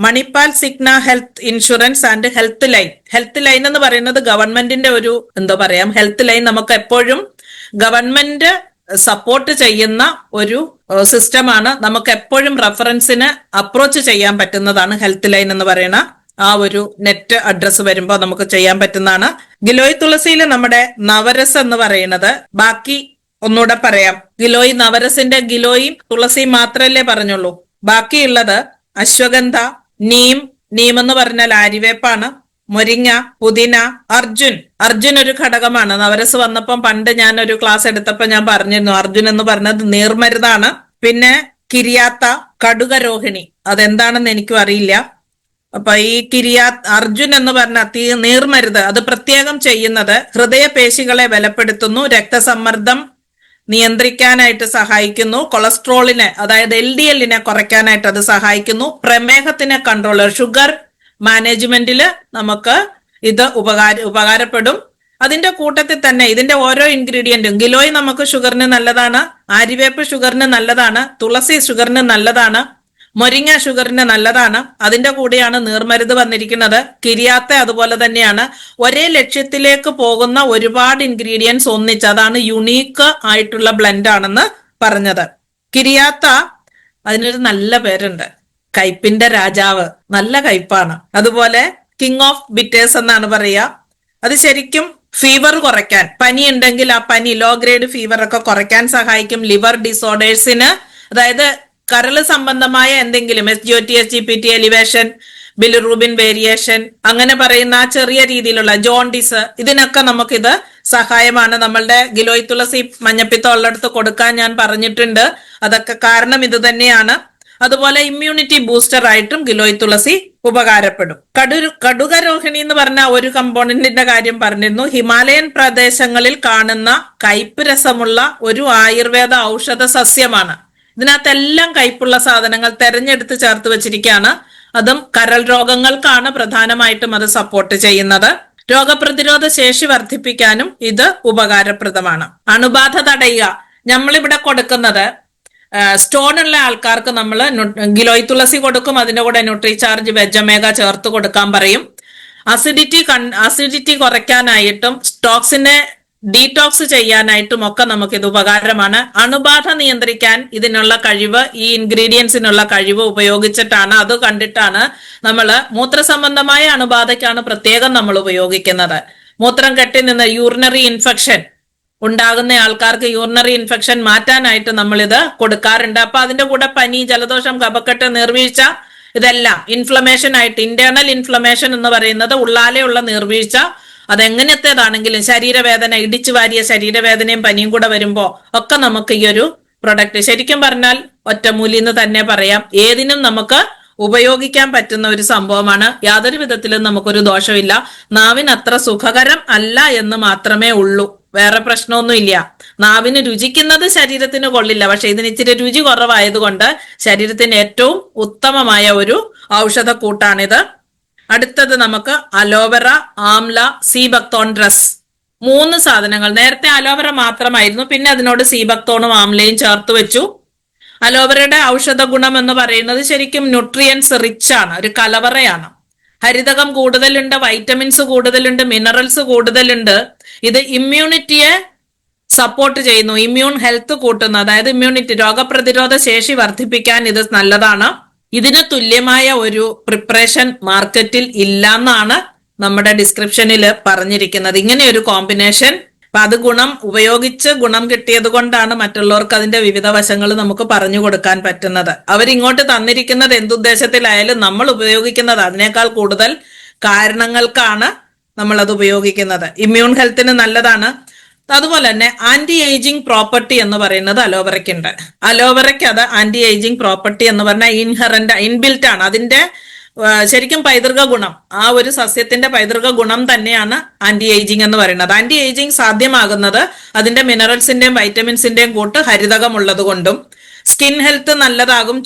Manipal Cigna health insurance and health line. Health line എന്ന് പറയുന്നത് ഗവൺമെന്റിന്റെ ഒരു എന്താ പറയാം, ഹെൽത്ത് ലൈൻ നമുക്ക് എപ്പോഴും ഗവൺമെന്റ് സപ്പോർട്ട് ചെയ്യുന്ന ഒരു സിസ്റ്റമാണ്. നമുക്ക് എപ്പോഴും റെഫറൻസിന് അപ്രോച്ച് ചെയ്യാൻ പറ്റുന്നതാണ് ഹെൽത്ത് ലൈൻ എന്ന് പറയുന്ന ആ ഒരു നെറ്റ് അഡ്രസ് വരുമ്പോൾ നമുക്ക് ചെയ്യാൻ പറ്റുന്നതാണ്. ഗിലോയ് തുളസിയിൽ നമ്മുടെ നവരസ് എന്ന് പറയുന്നത്, ബാക്കി ഒന്നുകൂടെ പറയാം. ഗിലോയ് നവരസിന്റെ ഗിലോയും തുളസിയും മാത്രമല്ലേ പറഞ്ഞുള്ളൂ. ബാക്കിയുള്ളത് അശ്വഗന്ധ, നീം എന്ന് പറഞ്ഞാൽ ആര്യവേപ്പാണ്, മുരിങ്ങ, പുതിന, അർജുൻ ഒരു ഘടകമാണ്. നവരസ് വന്നപ്പം പണ്ട് ഞാൻ ഒരു ക്ലാസ് എടുത്തപ്പോ ഞാൻ പറഞ്ഞിരുന്നു അർജുൻ എന്ന് പറഞ്ഞത് നീർമരുതാണ്. പിന്നെ കിരിയാത്ത, കടുകരോഹിണി, അതെന്താണെന്ന് എനിക്കും അറിയില്ല. അപ്പൊ ഈ അർജുൻ എന്ന് പറഞ്ഞ നീർമരുത് അത് പ്രത്യേകം ചെയ്യുന്നത് ഹൃദയപേശികളെ ബലപ്പെടുത്തുന്നു, രക്തസമ്മർദ്ദം നിയന്ത്രിക്കാനായിട്ട് സഹായിക്കുന്നു, കൊളസ്ട്രോളിനെ അതായത് LDL കുറയ്ക്കാനായിട്ട് അത് സഹായിക്കുന്നു, പ്രമേഹത്തിനെ കൺട്രോൾ, ഷുഗർ മാനേജ്മെന്റില് നമുക്ക് ഇത് ഉപകാരപ്പെടും. അതിന്റെ കൂട്ടത്തിൽ തന്നെ ഇതിന്റെ ഓരോ ഇൻഗ്രീഡിയന്റും, ഗിലോയ് നമുക്ക് ഷുഗറിന് നല്ലതാണ്, ആര്യവേപ്പ് ഷുഗറിന് നല്ലതാണ്, തുളസി ഷുഗറിന് നല്ലതാണ്, മുരിങ്ങ ഷുഗറിന് നല്ലതാണ്. അതിന്റെ കൂടെയാണ് നീർമരുത് വന്നിരിക്കുന്നത്. കിരിയാത്ത അതുപോലെ തന്നെയാണ്. ഒരേ ലക്ഷ്യത്തിലേക്ക് പോകുന്ന ഒരുപാട് ഇൻഗ്രീഡിയൻസ് ഒന്നിച്ച്, അതാണ് യുണീക്ക് ആയിട്ടുള്ള ബ്ലെൻഡ് ആണെന്ന് പറഞ്ഞത്. കിരിയാത്ത അതിനൊരു നല്ല പേരുണ്ട്, കയ്പിന്റെ രാജാവ്, നല്ല കയ്പാണ്. അതുപോലെ കിങ് ഓഫ് ബിറ്റേഴ്സ് എന്നാണ് പറയുക. അത് ശരിക്കും ഫീവർ കുറയ്ക്കാൻ, പനി ഉണ്ടെങ്കിൽ ആ പനി ലോ ഗ്രേഡ് ഫീവർ ഒക്കെ കുറയ്ക്കാൻ സഹായിക്കും. ലിവർ ഡിസോർഡേഴ്സിന്, അതായത് കരള് സംബന്ധമായ എന്തെങ്കിലും SGOT, SGPT, elevation, bilirubin variation, അങ്ങനെ പറയുന്ന ആ ചെറിയ രീതിയിലുള്ള ജോണ്ടിസ്, ഇതിനൊക്കെ നമുക്കിത് സഹായമാണ്. നമ്മളുടെ ഗിലോയ് തുളസി മഞ്ഞപ്പിത്തം ഉള്ളിടത്ത് കൊടുക്കാൻ ഞാൻ പറഞ്ഞിട്ടുണ്ട്. അതൊക്കെ കാരണം ഇത് തന്നെയാണ്. അതുപോലെ ഇമ്മ്യൂണിറ്റി ബൂസ്റ്റർ ആയിട്ടും ഗിലോയ് തുളസി ഉപകാരപ്പെടും. കടുകരോഹിണി എന്ന് പറഞ്ഞ ഒരു കമ്പോണന്റിന്റെ കാര്യം പറഞ്ഞിരുന്നു. ഹിമാലയൻ പ്രദേശങ്ങളിൽ കാണുന്ന കയ്പ് രസമുള്ള ഒരു ആയുർവേദ ഔഷധ സസ്യമാണ്. ഇതിനകത്തെല്ലാം കയ്പുള്ള സാധനങ്ങൾ തെരഞ്ഞെടുത്ത് ചേർത്ത് വെച്ചിരിക്കുകയാണ്. അതും കരൾ രോഗങ്ങൾക്കാണ് പ്രധാനമായിട്ടും അത് സപ്പോർട്ട് ചെയ്യുന്നത്. രോഗപ്രതിരോധ ശേഷി വർദ്ധിപ്പിക്കാനും ഇത് ഉപകാരപ്രദമാണ്. അണുബാധ തടയുക. നമ്മളിവിടെ കൊടുക്കുന്നത് സ്റ്റോൺ ഉള്ള ആൾക്കാർക്ക് നമ്മൾ ഗിലോയ് തുളസി കൊടുക്കും. അതിന്റെ കൂടെ ന്യൂട്രിചാർജ് വെജമേഗ ചേർത്ത് കൊടുക്കാൻ പറയും. അസിഡിറ്റി കുറയ്ക്കാനായിട്ടും ടോക്സിനെ ഡീടോക്സ് ചെയ്യാനായിട്ടും ഒക്കെ നമുക്കിത് ഉപകാരമാണ്. അണുബാധ നിയന്ത്രിക്കാൻ ഇതിനുള്ള കഴിവ്, ഈ ഇൻഗ്രീഡിയൻസിനുള്ള കഴിവ് ഉപയോഗിച്ചിട്ടാണ്, അത് കണ്ടിട്ടാണ് നമ്മൾ മൂത്രസംബന്ധമായ അണുബാധയ്ക്കാണ് പ്രത്യേകം നമ്മൾ ഉപയോഗിക്കുന്നത്. മൂത്രം കെട്ടി നിന്ന് യൂറിനറി ഇൻഫെക്ഷൻ ഉണ്ടാകുന്ന ആൾക്കാർക്ക് യൂറിനറി ഇൻഫെക്ഷൻ മാറ്റാനായിട്ട് നമ്മൾ ഇത് കൊടുക്കാറുണ്ട്. അപ്പൊ അതിന്റെ കൂടെ പനി, ജലദോഷം, കഫക്കെട്ട്, നീർവീഴ്ച, ഇതെല്ലാം ഇൻഫ്ലമേഷൻ ആയിട്ട്, ഇന്റേണൽ ഇൻഫ്ലമേഷൻ എന്ന് പറയുന്നത് ഉള്ളാലെയുള്ള നീർവീഴ്ച, അതെങ്ങനത്തേതാണെങ്കിലും ശരീരവേദന, ഇടിച്ചു വാരിയ ശരീരവേദനയും പനിയും കൂടെ വരുമ്പോ ഒക്കെ നമുക്ക് ഈ ഒരു പ്രൊഡക്റ്റ് ശരിക്കും പറഞ്ഞാൽ ഒറ്റമൂലി എന്ന് തന്നെ പറയാം. ഏതിനും നമുക്ക് ഉപയോഗിക്കാൻ പറ്റുന്ന ഒരു സംഭവമാണ്. യാതൊരു വിധത്തിലും നമുക്കൊരു ദോഷമില്ല. നാവിന് അത്ര സുഖകരം അല്ല എന്ന് മാത്രമേ ഉള്ളൂ, വേറെ പ്രശ്നമൊന്നും ഇല്ല. നാവിന് രുചിക്കുന്നത് ശരീരത്തിന് കൊള്ളില്ല, പക്ഷെ ഇതിന് ഇച്ചിരി രുചി കുറവായതുകൊണ്ട് ശരീരത്തിന് ഏറ്റവും ഉത്തമമായ ഒരു ഔഷധക്കൂട്ടാണിത്. അടുത്തത് നമുക്ക് അലോവെറ, ആംല, സീബക്തോൺ ഡ്രസ്, 3 സാധനങ്ങൾ. നേരത്തെ അലോവെറ മാത്രമായിരുന്നു, പിന്നെ അതിനോട് സീബക്തോണും ആംലയും ചേർത്ത് വെച്ചു. അലോവെറയുടെ ഔഷധ ഗുണം എന്ന് പറയുന്നത് ശരിക്കും ന്യൂട്രിയൻസ് റിച്ച് ആണ്, ഒരു കലവറയാണ്. ഹരിതകം കൂടുതലുണ്ട്, വൈറ്റമിൻസ് കൂടുതലുണ്ട്, മിനറൽസ് കൂടുതലുണ്ട്. ഇത് ഇമ്മ്യൂണിറ്റിയെ സപ്പോർട്ട് ചെയ്യുന്നു, ഇമ്മ്യൂൺ ഹെൽത്ത് കൂട്ടുന്നു. അതായത് ഇമ്മ്യൂണിറ്റി, രോഗപ്രതിരോധ ശേഷി വർദ്ധിപ്പിക്കാൻ ഇത് നല്ലതാണ്. ഇതിന് തുല്യമായ ഒരു പ്രിപ്പറേഷൻ മാർക്കറ്റിൽ ഇല്ലെന്നാണ് നമ്മുടെ ഡിസ്ക്രിപ്ഷനിൽ പറഞ്ഞിരിക്കുന്നത്. ഇങ്ങനെ ഒരു കോമ്പിനേഷൻ, അപ്പൊ അത് ഉപയോഗിച്ച് ഗുണം കിട്ടിയത് കൊണ്ടാണ് മറ്റുള്ളവർക്ക് അതിന്റെ വിവിധ വശങ്ങൾ നമുക്ക് പറഞ്ഞു കൊടുക്കാൻ പറ്റുന്നത്. അവരിങ്ങോട്ട് തന്നിരിക്കുന്നത് എന്തുദ്ദേശത്തിലായാലും നമ്മൾ ഉപയോഗിക്കുന്നത് അതിനേക്കാൾ കൂടുതൽ കാരണങ്ങൾക്കാണ് നമ്മൾ അത് ഉപയോഗിക്കുന്നത്. ഇമ്മ്യൂൺ ഹെൽത്തിന് നല്ലതാണ്. അതുപോലെ തന്നെ ആന്റി ഏജിങ് പ്രോപ്പർട്ടി എന്ന് പറയുന്നത് അലോവെറയ്ക്കുണ്ട്. അലോവെറയ്ക്ക് അത് ആന്റി ഏജിങ് പ്രോപ്പർട്ടി എന്ന് പറഞ്ഞാൽ ഇൻബിൽറ്റ് ആണ്. അതിന്റെ ശരിക്കും പൈതൃക ഗുണം, ആ ഒരു സസ്യത്തിന്റെ പൈതൃക ഗുണം തന്നെയാണ് ആന്റി ഏജിങ് എന്ന് പറയുന്നത്. ആന്റി ഏജിങ് സാധ്യമാകുന്നത് അതിന്റെ മിനറൽസിന്റെയും വൈറ്റമിൻസിന്റെയും കൂട്ട് ഹരിതകം ഉള്ളത് കൊണ്ടും. Skin health നല്ലതാകും.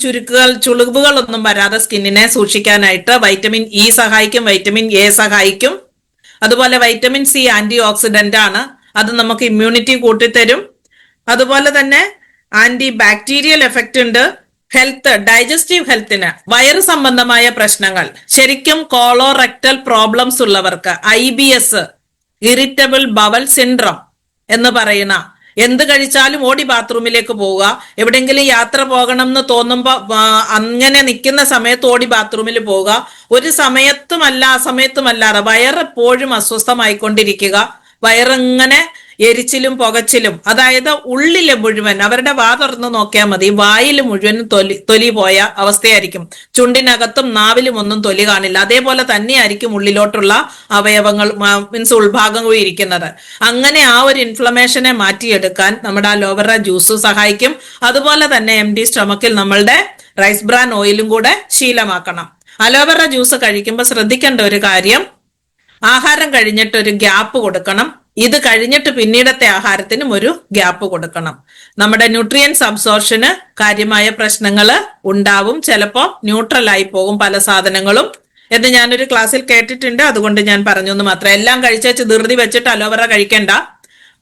ചുളിവുകളൊന്നും വരാതെ സ്കിന്നിനെ സൂക്ഷിക്കാനായിട്ട് വൈറ്റമിൻ ഇ സഹായിക്കും, വൈറ്റമിൻ എ സഹായിക്കും. അതുപോലെ വൈറ്റമിൻ സി ആന്റി ഓക്സിഡന്റ് ആണ്, അത് നമുക്ക് ഇമ്മ്യൂണിറ്റി കൂട്ടിത്തരും. അതുപോലെ തന്നെ ആന്റി ബാക്ടീരിയൽ എഫക്റ്റ് ഉണ്ട്. ഹെൽത്ത്, ഡൈജസ്റ്റീവ് ഹെൽത്തിന്, വയറ് സംബന്ധമായ പ്രശ്നങ്ങൾ, ശരിക്കും കോളോറെക്ടൽ പ്രോബ്ലംസ് ഉള്ളവർക്ക്, IBS, ഇറിറ്റബിൾ ബവൽ സിൻഡ്രം എന്ന് പറയുന്ന, എന്ത് കഴിച്ചാലും ഓടി ബാത്റൂമിലേക്ക് പോവുക, എവിടെയെങ്കിലും യാത്ര പോകണം എന്ന് തോന്നുമ്പോ അങ്ങനെ നിൽക്കുന്ന സമയത്ത് ഓടി ബാത്റൂമിൽ പോവുക, ഒരു സമയത്തുമല്ല അസമയത്തുമല്ലാതെ വയറെപ്പോഴും അസ്വസ്ഥമായിക്കൊണ്ടിരിക്കുക, വയറിങ്ങനെ എരിച്ചിലും പുകച്ചിലും, അതായത് ഉള്ളിലെ മുഴുവൻ, അവരുടെ വാ തുറന്ന് നോക്കിയാൽ മതി, വായിൽ മുഴുവൻ തൊലി പോയ അവസ്ഥയായിരിക്കും. ചുണ്ടിനകത്തും നാവിലും ഒന്നും തൊലി കാണില്ല. അതേപോലെ തന്നെയായിരിക്കും ഉള്ളിലോട്ടുള്ള അവയവങ്ങൾ, മീൻസ് ഉൾഭാഗങ്ങൾ ഇരിക്കുന്നത്. അങ്ങനെ ആ ഒരു ഇൻഫ്ലമേഷനെ മാറ്റിയെടുക്കാൻ നമ്മുടെ അലോവെറ ജ്യൂസ് സഹായിക്കും. അതുപോലെ തന്നെ എംപ്റ്റി സ്റ്റൊമക്കിൽ നമ്മളുടെ റൈസ് ബ്രാൻ ഓയിലും കൂടെ ശീലമാക്കണം. അലോവെറ ജ്യൂസ് കഴിക്കുമ്പോൾ ശ്രദ്ധിക്കേണ്ട ഒരു കാര്യം, ആഹാരം കഴിഞ്ഞിട്ട് ഒരു ഗ്യാപ്പ് കൊടുക്കണം. ഇത് കഴിഞ്ഞിട്ട് പിന്നീടത്തെ ആഹാരത്തിനും ഒരു ഗ്യാപ്പ് കൊടുക്കണം. നമ്മുടെ ന്യൂട്രിയൻസ് അബ്സോർഷന് കാര്യമായ പ്രശ്നങ്ങൾ ഉണ്ടാവും. ചിലപ്പോൾ ന്യൂട്രലായി പോകും പല സാധനങ്ങളും എന്ന് ഞാനൊരു ക്ലാസ്സിൽ കേട്ടിട്ടുണ്ട്. അതുകൊണ്ട് ഞാൻ പറഞ്ഞു എന്ന് മാത്രം. എല്ലാം കഴിച്ചു ധൃതി വെച്ചിട്ട് അലോവെറ കഴിക്കണ്ട.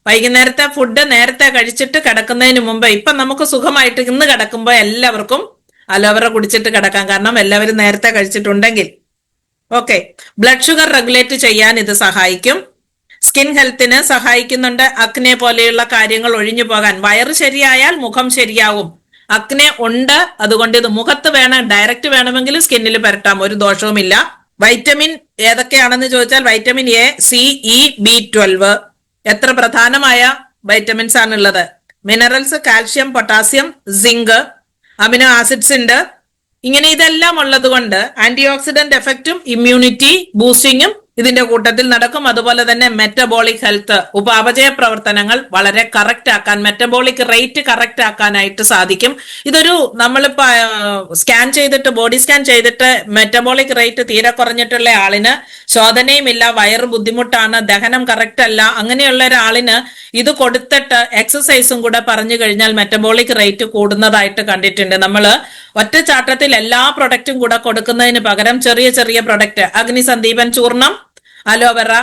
വൈകുന്നേരത്തെ ഫുഡ് നേരത്തെ കഴിച്ചിട്ട് കിടക്കുന്നതിന് മുമ്പ്, ഇപ്പൊ നമുക്ക് സുഖമായിട്ട് ഇന്ന് കിടക്കുമ്പോൾ എല്ലാവർക്കും അലോവെറ കുടിച്ചിട്ട് കിടക്കാം, കാരണം എല്ലാവരും നേരത്തെ കഴിച്ചിട്ടുണ്ടെങ്കിൽ. ഓക്കെ, ബ്ലഡ് ഷുഗർ റെഗുലേറ്റ് ചെയ്യാൻ ഇത് സഹായിക്കും. സ്കിൻ ഹെൽത്തിന് സഹായിക്കുന്നുണ്ട്. അക്നെ പോലെയുള്ള കാര്യങ്ങൾ ഒഴിഞ്ഞു പോകാൻ. വയറ് ശരിയായാൽ മുഖം ശരിയാവും. അക്നെ ഉണ്ട്, അതുകൊണ്ട് ഇത് മുഖത്ത് വേണം, ഡയറക്റ്റ് വേണമെങ്കിൽ സ്കിന്നിൽ പുരട്ടാം, ഒരു ദോഷവുമില്ല. വൈറ്റമിൻ ഏതൊക്കെയാണെന്ന് ചോദിച്ചാൽ vitamin A, C, E, B12, എത്ര പ്രധാനമായ വൈറ്റമിൻസ് ആണുള്ളത്. Minerals, calcium, potassium, zinc, amino acids ഉണ്ട്. ഇങ്ങനെ ഇതെല്ലാം ഉള്ളത് കൊണ്ട് ആന്റി ഓക്സിഡന്റ് എഫക്റ്റും ഇമ്മ്യൂണിറ്റി ബൂസ്റ്റിങ്ങും ഇതിന്റെ കൂട്ടത്തിൽ നടക്കും. അതുപോലെ തന്നെ മെറ്റബോളിക് ഹെൽത്ത്, ഉപാപചയ പ്രവർത്തനങ്ങൾ വളരെ കറക്റ്റ് ആക്കാൻ, മെറ്റബോളിക് റേറ്റ് കറക്റ്റ് ആക്കാനായിട്ട് സാധിക്കും. ഇതൊരു നമ്മളിപ്പോ സ്കാൻ ചെയ്തിട്ട്, ബോഡി സ്കാൻ ചെയ്തിട്ട് മെറ്റബോളിക് റേറ്റ് തീരെ കുറഞ്ഞിട്ടുള്ള ആളിന് ശോധനയും ഇല്ല, വയറ് ബുദ്ധിമുട്ടാണ്, ദഹനം കറക്റ്റ് അല്ല, അങ്ങനെയുള്ള ഒരാളിന് ഇത് കൊടുത്തിട്ട് എക്സസൈസും കൂടെ പറഞ്ഞു കഴിഞ്ഞാൽ മെറ്റബോളിക് റേറ്റ് കൂടുന്നതായിട്ട് കണ്ടിട്ടുണ്ട്. നമ്മൾ ഒറ്റച്ചാട്ടത്തിൽ എല്ലാ പ്രൊഡക്റ്റും കൂടെ കൊടുക്കുന്നതിന് പകരം ചെറിയ ചെറിയ പ്രൊഡക്റ്റ്, അഗ്നിസന്ദീപൻ ചൂർണം, അലോവെറ,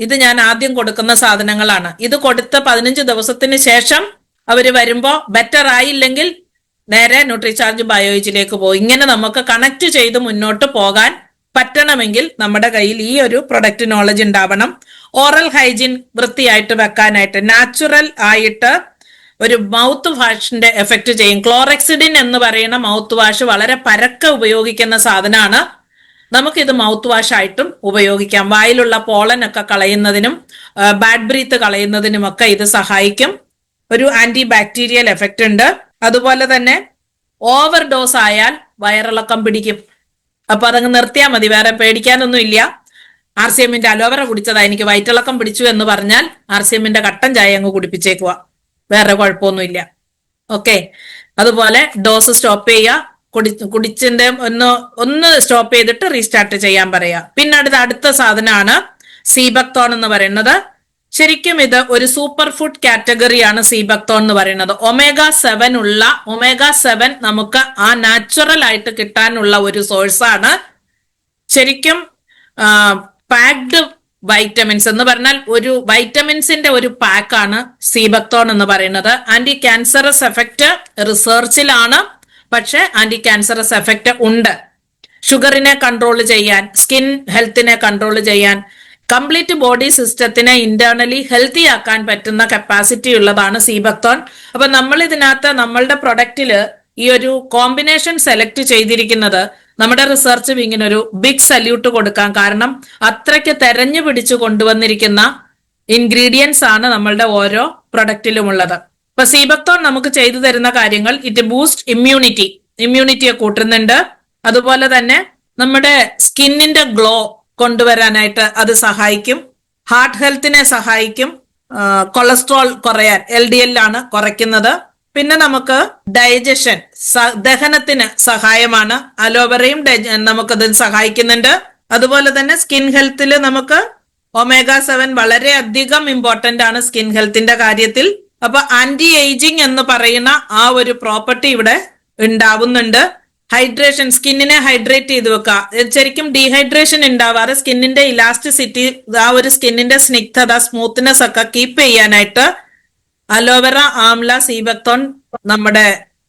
ഇത് ഞാൻ ആദ്യം കൊടുക്കുന്ന സാധനങ്ങളാണ്. ഇത് കൊടുത്ത് 15 ദിവസത്തിന് ശേഷം അവര് വരുമ്പോ ബെറ്റർ ആയില്ലെങ്കിൽ നേരെ ന്യൂട്രിചാർജ് ബയോയിജിലേക്ക് പോകും. ഇങ്ങനെ നമുക്ക് കണക്ട് ചെയ്ത് മുന്നോട്ട് പോകാൻ പറ്റണമെങ്കിൽ നമ്മുടെ കയ്യിൽ ഈ ഒരു പ്രൊഡക്റ്റ് നോളജ് ഉണ്ടാവണം. ഓറൽ ഹൈജീൻ വൃത്തിയായിട്ട് വെക്കാനായിട്ട് നാച്ചുറൽ ആയിട്ട് ഒരു മൗത്ത് വാഷിന്റെ എഫക്ട് ചെയ്യും. ക്ലോറക്സിഡിൻ എന്ന് പറയുന്ന മൗത്ത് വാഷ് വളരെ പരക്കെ ഉപയോഗിക്കുന്ന സാധനമാണ്. നമുക്കിത് മൗത്ത് വാഷ് ആയിട്ടും ഉപയോഗിക്കാം. വായിലുള്ള പോളൻ ഒക്കെ കളയുന്നതിനും ബാഡ് ബ്രീത്ത് കളയുന്നതിനുമൊക്കെ ഇത് സഹായിക്കും. ഒരു ആന്റി ബാക്ടീരിയൽ എഫക്റ്റ് ഉണ്ട്. അതുപോലെ തന്നെ ഓവർ ഡോസ് ആയാൽ വയറിളക്കം പിടിക്കും. അപ്പൊ അതങ്ങ് നിർത്തിയാൽ മതി, വേറെ പേടിക്കാനൊന്നും ഇല്ല. RCMന്റെ അലോവറ കുടിച്ചതാ എനിക്ക് വയറ്റിളക്കം പിടിച്ചു എന്ന് പറഞ്ഞാൽ RCMന്റെ കട്ടൻ ചായ അങ്ങ് കുടിപ്പിച്ചേക്കുക, വേറെ കുഴപ്പമൊന്നുമില്ല. ഓക്കെ, അതുപോലെ ഡോസ് സ്റ്റോപ്പ് ചെയ്യുക, കുടിച്ചിന്റെ ഒന്ന് സ്റ്റോപ്പ് ചെയ്തിട്ട് റീസ്റ്റാർട്ട് ചെയ്യാൻ പറയാ. പിന്നെ അടുത്ത സാധനമാണ് സീബക്തോൺ എന്ന് പറയുന്നത്. ശരിക്കും ഇത് ഒരു സൂപ്പർ ഫുഡ് കാറ്റഗറിയാണ് സീബക്തോൺ എന്ന് പറയുന്നത്. ഒമേഗ 7 നമുക്ക് ആ നാച്ചുറൽ ആയിട്ട് കിട്ടാനുള്ള ഒരു സോഴ്സാണ്. ശരിക്കും പാക്ഡ് വൈറ്റമിൻസ് എന്ന് പറഞ്ഞാൽ ഒരു വൈറ്റമിൻസിന്റെ ഒരു പാക്കാണ് സീബക്തോൺ എന്ന് പറയുന്നത്. ആന്റി ക്യാൻസറസ് എഫക്റ്റ് റിസർച്ചിലാണ്, പക്ഷെ ആന്റി ക്യാൻസറസ് എഫക്റ്റ് ഉണ്ട്. ഷുഗറിനെ കൺട്രോൾ ചെയ്യാൻ, സ്കിൻ ഹെൽത്തിനെ കൺട്രോൾ ചെയ്യാൻ, കംപ്ലീറ്റ് ബോഡി സിസ്റ്റത്തിനെ ഇന്റേണലി ഹെൽത്തി ആക്കാൻ പറ്റുന്ന കപ്പാസിറ്റി ഉള്ളതാണ് സീബക്തോൺ. അപ്പൊ നമ്മൾ ഇതിനകത്ത് നമ്മളുടെ പ്രൊഡക്റ്റില് ഈ ഒരു കോമ്പിനേഷൻ സെലക്ട് ചെയ്തിരിക്കുന്നത് നമ്മുടെ റിസർച്ച് വിങ്ങിനൊരു ബിഗ് സല്യൂട്ട് കൊടുക്കാം. കാരണം അത്രയ്ക്ക് തെരഞ്ഞു പിടിച്ചു കൊണ്ടുവന്നിരിക്കുന്ന ഇൻഗ്രീഡിയൻസ് ആണ് നമ്മളുടെ ഓരോ പ്രൊഡക്റ്റിലും ഉള്ളത്. ഇപ്പൊ സീബക്തോൺ നമുക്ക് ചെയ്തു തരുന്ന കാര്യങ്ങൾ, ഇറ്റ് ബൂസ്റ്റ് ഇമ്മ്യൂണിറ്റിയെ കൂട്ടുന്നുണ്ട്. അതുപോലെ തന്നെ നമ്മുടെ സ്കിന്നിന്റെ ഗ്ലോ കൊണ്ടുവരാനായിട്ട് അത് സഹായിക്കും. ഹാർട്ട് ഹെൽത്തിനെ സഹായിക്കും. കൊളസ്ട്രോൾ കുറയാൻ, LDL ആണ് കുറയ്ക്കുന്നത്. പിന്നെ നമുക്ക് ഡൈജഷൻ, ദഹനത്തിന് സഹായമാണ്. അലോവെറയും നമുക്കത് സഹായിക്കുന്നുണ്ട്. അതുപോലെ തന്നെ സ്കിൻ ഹെൽത്തിൽ നമുക്ക് ഒമേഗ 7 വളരെ അധികം ഇമ്പോർട്ടന്റ് ആണ് സ്കിൻ ഹെൽത്തിന്റെ കാര്യത്തിൽ. അപ്പൊ ആന്റി ഏജിങ് എന്ന് പറയുന്ന ആ ഒരു പ്രോപ്പർട്ടി ഇവിടെ ഉണ്ടാവുന്നുണ്ട്. ഹൈഡ്രേഷൻ, സ്കിന്നിനെ ഹൈഡ്രേറ്റ് ചെയ്ത് വെക്കുക. ശരിക്കും ഡീഹൈഡ്രേഷൻ ഉണ്ടാവാറ് സ്കിന്നിന്റെ ഇലാസ്റ്റിസിറ്റി, ആ ഒരു സ്കിന്നിന്റെ സ്നിഗ്ധത, സ്മൂത്ത്നെസ് ഒക്കെ കീപ്പ് ചെയ്യാനായിട്ട് അലോവെറ, ആംല, സീബക്തോൺ നമ്മുടെ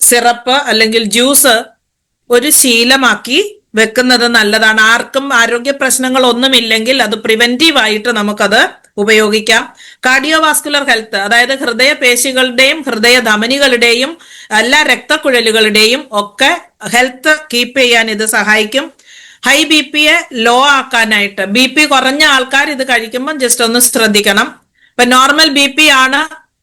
സിറപ്പ് അല്ലെങ്കിൽ ജ്യൂസ് ഒരു ശീലമാക്കി വെക്കുന്നത് നല്ലതാണ്. ആർക്കും ആരോഗ്യ പ്രശ്നങ്ങൾ ഒന്നുമില്ലെങ്കിൽ അത് പ്രിവെന്റീവ് ആയിട്ട് നമുക്കത് ഉപയോഗിക്കാം. കാർഡിയോവാസ്കുലർ ഹെൽത്ത്, അതായത് ഹൃദയപേശികളുടെയും ഹൃദയധമനികളുടെയും എല്ലാ രക്തക്കുഴലുകളുടെയും ഒക്കെ ഹെൽത്ത് കീപ്പ് ചെയ്യാൻ ഇത് സഹായിക്കും. ഹൈ BP ലോ ആക്കാനായിട്ട്, BP കുറഞ്ഞ ആൾക്കാർ ഇത് കഴിക്കുമ്പോൾ ജസ്റ്റ് ഒന്ന് ശ്രദ്ധിക്കണം. ഇപ്പൊ നോർമൽ BP ആണ്,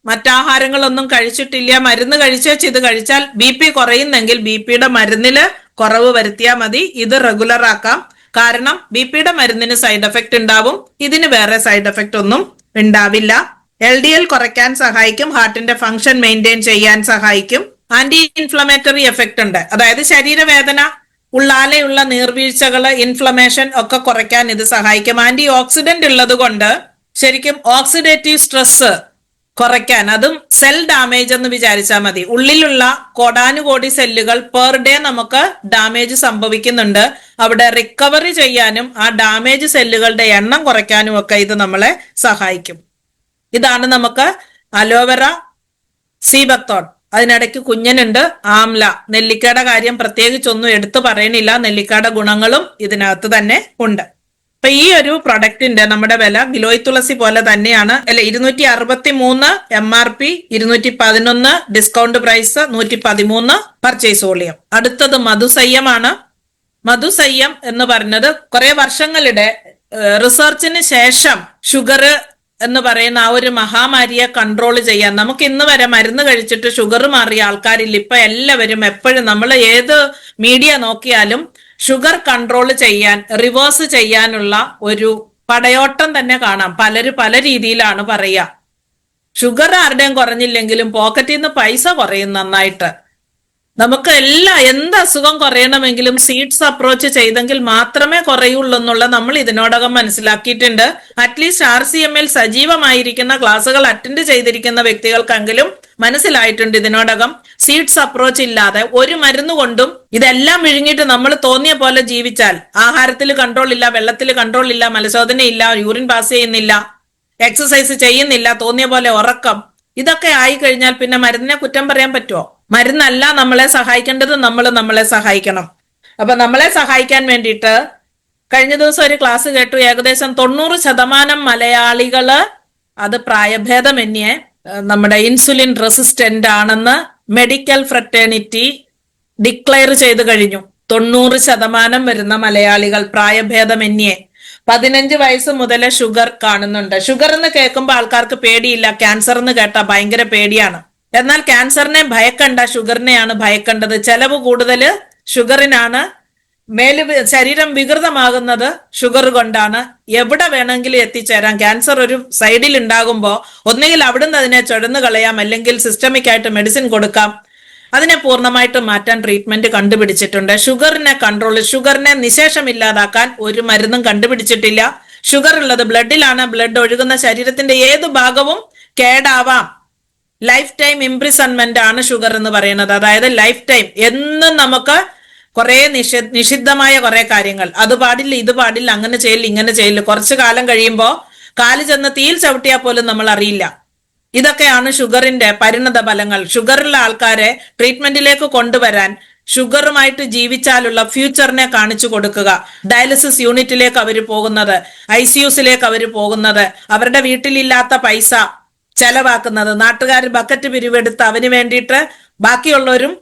മറ്റാഹാരങ്ങളൊന്നും കഴിച്ചിട്ടില്ല, മരുന്ന് കഴിച്ചേച്ച് ഇത് കഴിച്ചാൽ BP കുറയുന്നെങ്കിൽ BPയുടെ മരുന്നില് കുറവ് വരുത്തിയാൽ മതി. ഇത് റെഗുലർ ആക്കാം. കാരണം BPയുടെ മരുന്നിന് സൈഡ് എഫക്റ്റ് ഉണ്ടാവും, ഇതിന് വേറെ സൈഡ് എഫക്റ്റ് ഒന്നും ഉണ്ടാവില്ല. LDL കുറയ്ക്കാൻ സഹായിക്കും, ഹാർട്ടിന്റെ ഫംഗ്ഷൻ മെയിൻറ്റെയിൻ ചെയ്യാൻ സഹായിക്കും. ആന്റി ഇൻഫ്ലമേറ്ററി എഫക്റ്റ് ഉണ്ട്, അതായത് ശരീരവേദന, ഉള്ളാലെയുള്ള നീർവീഴ്ചകള്, ഇൻഫ്ലമേഷൻ ഒക്കെ കുറയ്ക്കാൻ ഇത് സഹായിക്കും. ആന്റി ഓക്സിഡന്റ് ഉള്ളത് കൊണ്ട് ശരിക്കും ഓക്സിഡേറ്റീവ് സ്ട്രെസ് കുറയ്ക്കാൻ, അതും സെൽ ഡാമേജ് എന്ന് വിചാരിച്ചാൽ മതി. ഉള്ളിലുള്ള കോടാനുകോടി സെല്ലുകൾ പെർ ഡേ നമുക്ക് ഡാമേജ് സംഭവിക്കുന്നുണ്ട്. അവിടെ റിക്കവറി ചെയ്യാനും ആ ഡാമേജ് സെല്ലുകളുടെ എണ്ണം കുറയ്ക്കാനും ഒക്കെ ഇത് നമ്മളെ സഹായിക്കും. ഇതാണ് നമുക്ക് അലോവെറ, സീബക്തോൺ. അതിനിടയ്ക്ക് കുഞ്ഞനുണ്ട് ആംല. നെല്ലിക്കയുടെ കാര്യം പ്രത്യേകിച്ചൊന്നും എടുത്തു പറയണില്ല, നെല്ലിക്കയുടെ ഗുണങ്ങളും ഇതിനകത്ത് തന്നെ ഉണ്ട്. അപ്പൊ ഈ ഒരു പ്രൊഡക്റ്റിന്റെ നമ്മുടെ വില ഗിലോയ് തുളസി പോലെ തന്നെയാണ്. അല്ലെ, 263 MRP, 211 discount price, 113 purchase volume. അടുത്തത് മധുസയ്യമാണ്. മധുസയ്യം എന്ന് പറഞ്ഞത് കുറെ വർഷങ്ങളുടെ റിസർച്ചിന് ശേഷം ഷുഗർ എന്ന് പറയുന്ന ആ ഒരു മഹാമാരിയെ കൺട്രോൾ ചെയ്യാൻ നമുക്ക് ഇന്ന് വരെ മരുന്ന് കഴിച്ചിട്ട് ഷുഗർ മാറിയ ആൾക്കാരില്ല. ഇപ്പൊ എല്ലാവരും എപ്പോഴും നമ്മൾ ഏത് മീഡിയ നോക്കിയാലും ഷുഗർ കൺട്രോൾ ചെയ്യാൻ, റിവേഴ്സ് ചെയ്യാനുള്ള ഒരു പടയോട്ടം തന്നെ കാണാം. പലരും പല രീതിയിലാണ് പറയുക. ഷുഗർ ആരുടെയും കുറഞ്ഞില്ലെങ്കിലും പോക്കറ്റിൽ നിന്ന് പൈസ കുറയും നന്നായിട്ട്. നമുക്ക് എന്ത് അസുഖം കുറയണമെങ്കിലും സീഡ്സ് അപ്രോച്ച് ചെയ്തെങ്കിൽ മാത്രമേ കുറയുള്ളൂ എന്നുള്ള നമ്മൾ ഇതിനോടകം മനസ്സിലാക്കിയിട്ടുണ്ട്. അറ്റ്ലീസ്റ്റ് RCMൽ സജീവമായിരിക്കുന്ന ക്ലാസ്സുകൾ അറ്റൻഡ് ചെയ്തിരിക്കുന്ന വ്യക്തികൾക്കെങ്കിലും മനസ്സിലായിട്ടുണ്ട് ഇതിനോടകം. സീഡ്സ് അപ്രോച്ച് ഇല്ലാതെ ഒരു മരുന്ന് കൊണ്ടും ഇതെല്ലാം വിഴുങ്ങിയിട്ട് നമ്മൾ തോന്നിയ പോലെ ജീവിച്ചാൽ, ആഹാരത്തിൽ കൺട്രോൾ ഇല്ല, വെള്ളത്തിൽ കൺട്രോൾ ഇല്ല, മലശോധന ഇല്ല, യൂറിൻ പാസ് ചെയ്യുന്നില്ല, എക്സസൈസ് ചെയ്യുന്നില്ല, തോന്നിയ പോലെ ഉറക്കം, ഇതൊക്കെ ആയി കഴിഞ്ഞാൽ പിന്നെ മരുന്നിനെ കുറ്റം പറയാൻ പറ്റുമോ? മരുന്നല്ല നമ്മളെ സഹായിക്കേണ്ടത്, നമ്മൾ നമ്മളെ സഹായിക്കണം. അപ്പൊ നമ്മളെ സഹായിക്കാൻ വേണ്ടിയിട്ട് കഴിഞ്ഞ ദിവസം ഒരു ക്ലാസ് കേട്ടു. ഏകദേശം 90% മലയാളികള് അത് പ്രായഭേദമന്യേ നമ്മുടെ ഇൻസുലിൻ റെസിസ്റ്റന്റ് ആണെന്ന് മെഡിക്കൽ ഫ്രറ്റേണിറ്റി ഡിക്ലെയർ ചെയ്തു കഴിഞ്ഞു. 90% വരുന്ന മലയാളികൾ പ്രായഭേദമന്യേ 15 വയസ്സ് മുതൽ ഷുഗർ കാണുന്നുണ്ട്. ഷുഗർ എന്ന് കേൾക്കുമ്പോൾ ആൾക്കാർക്ക് പേടിയില്ല. ക്യാൻസർ എന്ന് കേട്ടാൽ ഭയങ്കര പേടിയാണ്. എന്നാൽ ക്യാൻസറിനെ ഭയക്കണ്ട, ഷുഗറിനെയാണ് ഭയക്കേണ്ടത്. ചെലവ് കൂടുതല് ഷുഗറിനാണ്. ശരീരം വികൃതമാകുന്നത് ഷുഗർ കൊണ്ടാണ്. എവിടെ വേണമെങ്കിലും എത്തിച്ചേരാം. ക്യാൻസർ ഒരു സൈഡിൽ ഉണ്ടാകുമ്പോൾ ഒന്നുകിൽ അവിടുന്ന് അതിനെ ചുഴന്നു കളയാം, അല്ലെങ്കിൽ സിസ്റ്റമിക് ആയിട്ട് മെഡിസിൻ കൊടുക്കാം. അതിനെ പൂർണ്ണമായിട്ട് മാറ്റാൻ ട്രീറ്റ്മെന്റ് കണ്ടുപിടിച്ചിട്ടുണ്ട്. ഷുഗറിനെ നിശേഷമില്ലാതാക്കാൻ ഒരു മരുന്നും കണ്ടുപിടിച്ചിട്ടില്ല. ഷുഗർ ഉള്ളത് ബ്ലഡിലാണ്. ബ്ലഡ് ഒഴുകുന്ന ശരീരത്തിന്റെ ഏത് ഭാഗവും കേടാവാം. ലൈഫ് ടൈം ഇംപ്രിസൺമെന്റ് ആണ് ഷുഗർ എന്ന് പറയുന്നത്. അതായത് ലൈഫ് ടൈം എന്നും നമുക്ക് കുറെ നിഷിദ്ധമായ കുറെ കാര്യങ്ങൾ, അത് പാടില്ല, ഇത് പാടില്ല, അങ്ങനെ ചെയ്യില്ല, ഇങ്ങനെ ചെയ്യില്ല. കുറച്ചു കാലം കഴിയുമ്പോൾ കാല് ചെന്ന് തീയിൽ ചവിട്ടിയാൽ പോലും നമ്മൾ അറിയില്ല. ഇതൊക്കെയാണ് ഷുഗറിന്റെ പരിണത ഫലങ്ങൾ. ഷുഗറുള്ള ആൾക്കാരെ ട്രീറ്റ്മെന്റിലേക്ക് കൊണ്ടുവരാൻ, ഷുഗറുമായിട്ട് ജീവിച്ചാലുള്ള ഫ്യൂച്ചറിനെ കാണിച്ചു കൊടുക്കുക. ഡയാലിസിസ് യൂണിറ്റിലേക്ക് അവർ പോകുന്നത്, ICUസിലേക്ക് അവർ പോകുന്നത്, അവരുടെ വീട്ടിലില്ലാത്ത പൈസ ചെലവാക്കുന്നത്, നാട്ടുകാർ ബക്കറ്റ് പിരിവെടുത്ത് അവന് വേണ്ടിയിട്ട് ബാക്കിയുള്ളവരും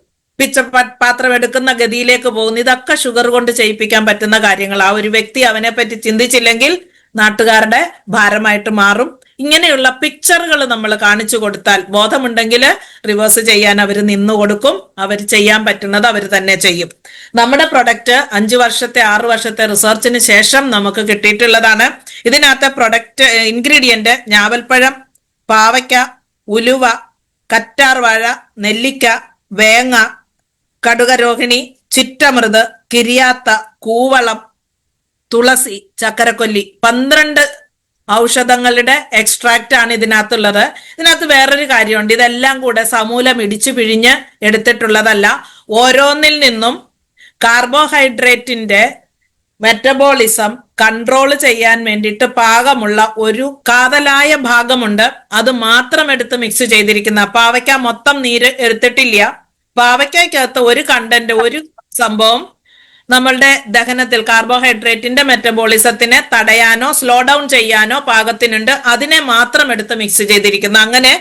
പാത്രം എടുക്കുന്ന ഗതിയിലേക്ക് പോകുന്നു. ഇതൊക്കെ ഷുഗർ കൊണ്ട് ചെയ്യിപ്പിക്കാൻ പറ്റുന്ന കാര്യങ്ങൾ. ആ ഒരു വ്യക്തി അവനെ പറ്റി ചിന്തിച്ചില്ലെങ്കിൽ നാട്ടുകാരുടെ ഭാരമായിട്ട് മാറും. ഇങ്ങനെയുള്ള പിക്ചറുകൾ നമ്മൾ കാണിച്ചു കൊടുത്താൽ, ബോധമുണ്ടെങ്കിൽ റിവേഴ്സ് ചെയ്യാൻ അവർ നിന്നു കൊടുക്കും. അവർ ചെയ്യാൻ പറ്റുന്നത് അവർ തന്നെ ചെയ്യും. നമ്മുടെ പ്രൊഡക്റ്റ് 5 വർഷത്തെ 6 വർഷത്തെ റിസർച്ചിന് ശേഷം നമുക്ക് കിട്ടിയിട്ടുള്ളതാണ്. ഇതിനകത്തെ പ്രൊഡക്റ്റ് ഇൻഗ്രീഡിയന്റ് ഞാവൽപ്പഴം, പാവയ്ക്ക, ഉലുവ, കറ്റാർവാഴ, നെല്ലിക്ക, വേങ്ങ, കടുകരോഹിണി, ചിറ്റമൃത്, കിരിയാത്ത, കൂവളം, തുളസി, ചക്കരക്കൊല്ലി, 12 ഔഷധങ്ങളുടെ എക്സ്ട്രാക്റ്റ് ആണ് ഇതിനകത്തുള്ളത്. ഇതിനകത്ത് വേറൊരു കാര്യമുണ്ട്. ഇതെല്ലാം കൂടെ സമൂലം ഇടിച്ചു പിഴിഞ്ഞ് എടുത്തിട്ടുള്ളതല്ല. ഓരോന്നിൽ നിന്നും കാർബോഹൈഡ്രേറ്റിന്റെ മെറ്റബോളിസം കൺട്രോൾ ചെയ്യാൻ വേണ്ടിയിട്ട് പാകമുള്ള ഒരു കാതലായ ഭാഗമുണ്ട്. അത് മാത്രം എടുത്ത് മിക്സ് ചെയ്തിരിക്കുന്ന. പാവയ്ക്ക മൊത്തം നീര് എടുത്തിട്ടില്ല. പാവയ്ക്കകത്ത് ഒരു കണ്ടന്റ്, ഒരു സംഭവം നമ്മളുടെ ദഹനത്തിൽ കാർബോഹൈഡ്രേറ്റിന്റെ മെറ്റബോളിസത്തിനെ തടയാനോ സ്ലോ ഡൗൺ ചെയ്യാനോ പാകത്തിനുണ്ട്. അതിനെ മാത്രം എടുത്ത് മിക്സ് ചെയ്തിരിക്കുന്നു. അങ്ങനെ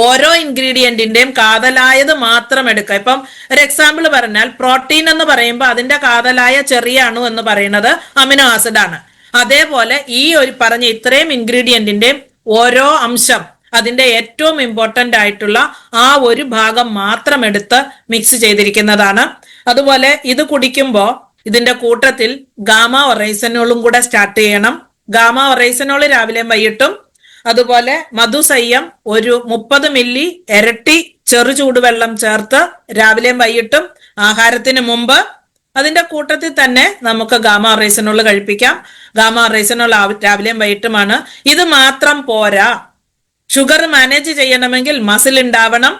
ഓരോ ഇൻഗ്രീഡിയന്റിന്റെയും കാതലായത് മാത്രം എടുക്കുക. ഇപ്പം ഒരു എക്സാമ്പിൾ പറഞ്ഞാൽ, പ്രോട്ടീൻ എന്ന് പറയുമ്പോൾ അതിന്റെ കാതലായ ചെറിയ അണു എന്ന് പറയുന്നത് അമിനോ ആസിഡ് ആണ്. അതേപോലെ ഈ ഒരു പറഞ്ഞ ഇത്രയും ഇൻഗ്രീഡിയന്റിന്റെയും ഓരോ അംശം, അതിന്റെ ഏറ്റവും ഇമ്പോർട്ടന്റ് ആയിട്ടുള്ള ആ ഒരു ഭാഗം മാത്രം എടുത്ത് മിക്സ് ചെയ്തിരിക്കുന്നതാണ്. അതുപോലെ ഇത് കുടിക്കുമ്പോൾ ഇതിന്റെ കൂട്ടത്തിൽ ഗാമ ഒറൈസനോളും കൂടെ സ്റ്റാർട്ട് ചെയ്യണം. ഗാമ ഒറൈസനോൾ രാവിലെയും വൈകിട്ടും. അതുപോലെ മധുസയ്യം ഒരു 30 മില്ലി ഇരട്ടി ചെറു ചൂടുവെള്ളം ചേർത്ത് രാവിലെയും വൈകിട്ടും ആഹാരത്തിന് മുമ്പ്. അതിന്റെ കൂട്ടത്തിൽ തന്നെ നമുക്ക് ഗാമ ഒറൈസനോൾ കഴിപ്പിക്കാം. ഗാമ ഒറൈസനോൾ രാവിലെയും വൈകിട്ടുമാണ്. ഇത് മാത്രം പോരാ. ഷുഗർ മാനേജ് ചെയ്യണമെങ്കിൽ മസിൽ ഉണ്ടാവണം.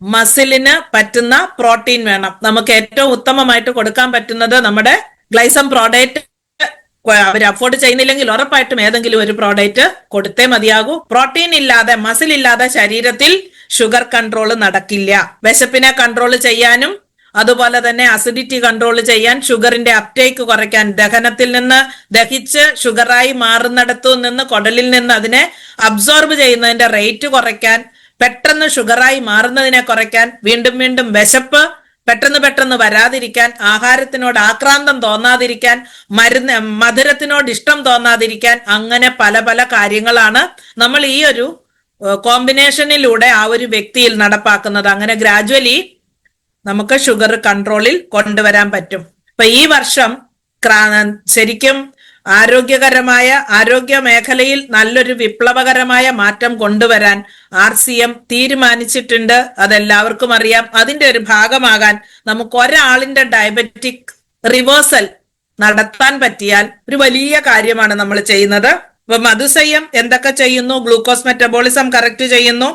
മസിലിന് പറ്റുന്ന പ്രോട്ടീൻ വേണം. നമുക്ക് ഏറ്റവും ഉത്തമമായിട്ട് കൊടുക്കാൻ പറ്റുന്നത് നമ്മുടെ ഗ്ലൈസം പ്രോഡക്റ്റ്. അവർ അഫോർഡ് ചെയ്യുന്നില്ലെങ്കിൽ ഉറപ്പായിട്ടും ഏതെങ്കിലും ഒരു പ്രോഡക്റ്റ് കൊടുത്തേ മതിയാകൂ. പ്രോട്ടീൻ ഇല്ലാതെ, മസിൽ ഇല്ലാതെ ശരീരത്തിൽ ഷുഗർ കൺട്രോൾ നടക്കില്ല. വിശപ്പിനെ കൺട്രോൾ ചെയ്യാനും അതുപോലെ തന്നെ അസിഡിറ്റി കൺട്രോൾ ചെയ്യാൻ, ഷുഗറിന്റെ അപ്ടേക്ക് കുറയ്ക്കാൻ, ദഹനത്തിൽ നിന്ന് ദഹിച്ച് ഷുഗറായി മാറുന്നിടത്തു നിന്ന് കുടലിൽ നിന്ന് അതിനെ അബ്സോർബ് ചെയ്യുന്നതിന്റെ റേറ്റ് കുറയ്ക്കാൻ, പെട്ടെന്ന് ഷുഗറായി മാറുന്നതിനെ കുറയ്ക്കാൻ, വീണ്ടും വീണ്ടും വിശപ്പ് പെട്ടെന്ന് പെട്ടെന്ന് വരാതിരിക്കാൻ, ആഹാരത്തിനോട് ആക്രാന്തം തോന്നാതിരിക്കാൻ, മധുരത്തിനോട് ഇഷ്ടം തോന്നാതിരിക്കാൻ, അങ്ങനെ പല പല കാര്യങ്ങളാണ് നമ്മൾ ഈ ഒരു കോമ്പിനേഷനിലൂടെ ആ ഒരു വ്യക്തിയിൽ നടപ്പാക്കുന്നത്. അങ്ങനെ ഗ്രാജുവലി നമുക്ക് ഷുഗർ കൺട്രോളിൽ കൊണ്ടുവരാൻ പറ്റും. അപ്പൊ ഈ വർഷം ശരിക്കും ആരോഗ്യ മേഖലയിൽ നല്ലൊരു വിപ്ലവകരമായ മാറ്റം കൊണ്ടുവരാൻ RCM തീരുമാനിച്ചിട്ടുണ്ട്. അതെല്ലാവർക്കും അറിയാം. അതിന്റെ ഒരു ഭാഗമാകാൻ നമുക്ക് ഒരാളിന്റെ ഡയബറ്റിക് റിവേഴ്സൽ നടത്താൻ പറ്റിയാൽ ഒരു വലിയ കാര്യമാണ് നമ്മൾ ചെയ്യുന്നത്. ഇപ്പൊ മധുസയ്യം എന്തൊക്കെ ചെയ്യുന്നു? ഗ്ലൂക്കോസ് മെറ്റബോളിസം കറക്റ്റ് ചെയ്യുന്നു,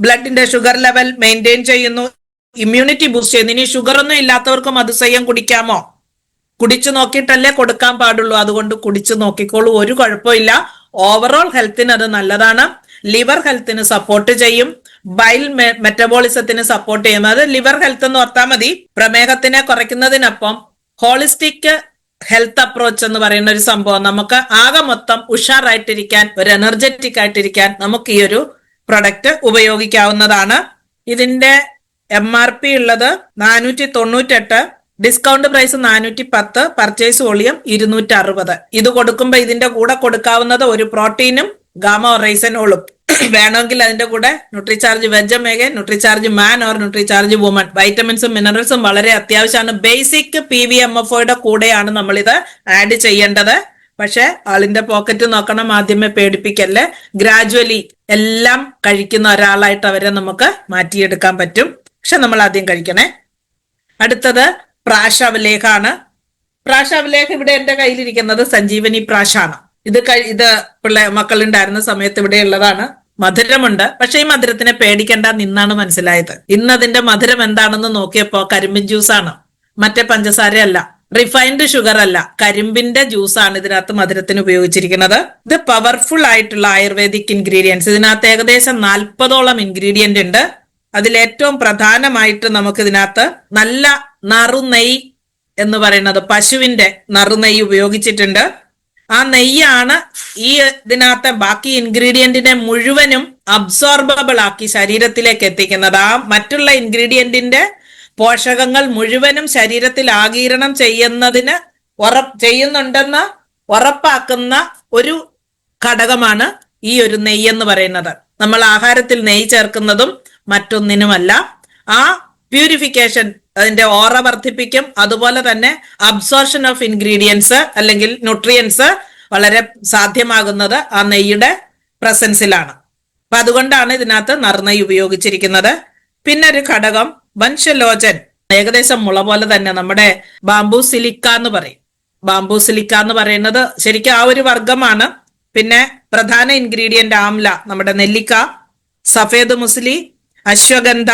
ബ്ലഡിന്റെ ഷുഗർ ലെവൽ മെയിൻറ്റെയിൻ ചെയ്യുന്നു, ഇമ്മ്യൂണിറ്റി ബൂസ്റ്റ് ചെയ്യുന്നു. ഇനി ഷുഗർ ഒന്നും ഇല്ലാത്തവർക്ക് മധുസയ്യം കുടിക്കാമോ? കുടിച്ചു നോക്കിയിട്ടല്ലേ കൊടുക്കാൻ പാടുള്ളൂ. അതുകൊണ്ട് കുടിച്ചു നോക്കിക്കോളൂ, ഒരു കുഴപ്പമില്ല. ഓവറോൾ ഹെൽത്തിന് അത് നല്ലതാണ്. ലിവർ ഹെൽത്തിന് സപ്പോർട്ട് ചെയ്യും, ബൈൽ മെറ്റബോളിസത്തിന് സപ്പോർട്ട് ചെയ്യും. അത് ലിവർ ഹെൽത്ത് എന്ന് ഓർത്താൽ മതി. പ്രമേഹത്തിനെ കുറയ്ക്കുന്നതിനൊപ്പം ഹോളിസ്റ്റിക് ഹെൽത്ത് അപ്രോച്ച് എന്ന് പറയുന്ന ഒരു സംഭവം, നമുക്ക് ആകെ മൊത്തം ഉഷാറായിട്ടിരിക്കാൻ, ഒരു എനർജറ്റിക് ആയിട്ടിരിക്കാൻ നമുക്ക് ഈ ഒരു പ്രൊഡക്റ്റ് ഉപയോഗിക്കാവുന്നതാണ്. ഇതിന്റെ MRP ഉള്ളത് 498, ഡിസ്കൗണ്ട് പ്രൈസ് 410, പർച്ചേസ് വോളിയം 260. ഇത് കൊടുക്കുമ്പോ ഇതിന്റെ കൂടെ കൊടുക്കാവുന്നത് ഒരു പ്രോട്ടീനും ഗാമ ഒറൈസനോളും. വേണമെങ്കിൽ അതിന്റെ കൂടെ Nutricharge veg omega, Nutricharge man or Nutricharge woman. വൈറ്റമിൻസും മിനറൽസും വളരെ അത്യാവശ്യമാണ്. ബേസിക് PVMFOയുടെ കൂടെയാണ് നമ്മൾ ഇത് ആഡ് ചെയ്യേണ്ടത്. പക്ഷെ ആളിന്റെ പോക്കറ്റ് നോക്കണം, ആദ്യമേ പേടിപ്പിക്കല്ലേ. ഗ്രാജുവലി എല്ലാം കഴിക്കുന്ന ഒരാളായിട്ട് അവരെ നമുക്ക് മാറ്റിയെടുക്കാൻ പറ്റും. പക്ഷെ നമ്മൾ ആദ്യം കഴിക്കണേ. അടുത്തത് പ്രാശാവലേഖാണ്. പ്രാശാവലേഖ് ഇവിടെ എന്റെ കയ്യിലിരിക്കുന്നത് സഞ്ജീവനി പ്രാശാണ്. ഇത് മക്കളുണ്ടായിരുന്ന സമയത്ത് ഇവിടെ ഉള്ളതാണ്. മധുരമുണ്ട്, പക്ഷെ ഈ മധുരത്തിനെ പേടിക്കേണ്ട നിന്നാണ് മനസ്സിലായത്. ഇന്ന് അതിന്റെ മധുരം എന്താണെന്ന് നോക്കിയപ്പോ കരിമ്പിൻ ജ്യൂസാണ്, മറ്റേ പഞ്ചസാരയല്ല, റിഫൈൻഡ് ഷുഗർ അല്ല, കരിമ്പിന്റെ ജ്യൂസാണ് ഇതിനകത്ത് മധുരത്തിന് ഉപയോഗിച്ചിരിക്കുന്നത്. ഇത് പവർഫുൾ ആയിട്ടുള്ള ആയുർവേദിക് ഇൻഗ്രീഡിയൻസ്. ഇതിനകത്ത് ഏകദേശം 40ഓളം ഇൻഗ്രീഡിയന്റ് ഉണ്ട്. അതിലേറ്റവും പ്രധാനമായിട്ട് നമുക്ക് ഇതിനകത്ത് നല്ല നറുനെയ്യ് എന്ന് പറയുന്നത് പശുവിന്റെ നറുനെയ്യ് ഉപയോഗിച്ചിട്ടുണ്ട്. ആ നെയ്യാണ് ഈ ഇതിനകത്ത് ബാക്കി ഇൻഗ്രീഡിയന്റിനെ മുഴുവനും അബ്സോർബിൾ ആക്കി ശരീരത്തിലേക്ക് എത്തിക്കുന്നത്. ആ മറ്റുള്ള ഇൻഗ്രീഡിയന്റിന്റെ പോഷകങ്ങൾ മുഴുവനും ശരീരത്തിൽ ആഗിരണം ചെയ്യുന്നുണ്ടെന്ന് ഉറപ്പാക്കുന്ന ഒരു ഘടകമാണ് ഈ ഒരു നെയ്യ് എന്ന് പറയുന്നത്. നമ്മൾ ആഹാരത്തിൽ നെയ്യ് ചേർക്കുന്നതും മറ്റൊന്നിനുമല്ല. ആ പ്യൂരിഫിക്കേഷൻ അതിന്റെ ഓറ വർദ്ധിപ്പിക്കും. അതുപോലെ തന്നെ അബ്സോർഷൻ ഓഫ് ഇൻഗ്രീഡിയൻസ് അല്ലെങ്കിൽ ന്യൂട്രിയൻസ് വളരെ സാധ്യമാകുന്നത് ആ നെയ്യുടെ പ്രസൻസിലാണ്. അപ്പൊ അതുകൊണ്ടാണ് ഇതിനകത്ത് നറുനെയ്യ് ഉപയോഗിച്ചിരിക്കുന്നത്. പിന്നെ ഒരു ഘടകം വൻശലോചൻ, ഏകദേശം മുള പോലെ തന്നെ നമ്മുടെ ബാംബൂ സിലിക്ക എന്ന് പറയും. ബാംബൂ സിലിക്ക എന്ന് പറയുന്നത് ശരിക്കും ആ ഒരു വർഗമാണ്. പിന്നെ പ്രധാന ഇൻഗ്രീഡിയന്റ് ആംല, നമ്മുടെ നെല്ലിക്ക, സഫേദ് മുസ്ലി, അശ്വഗന്ധ,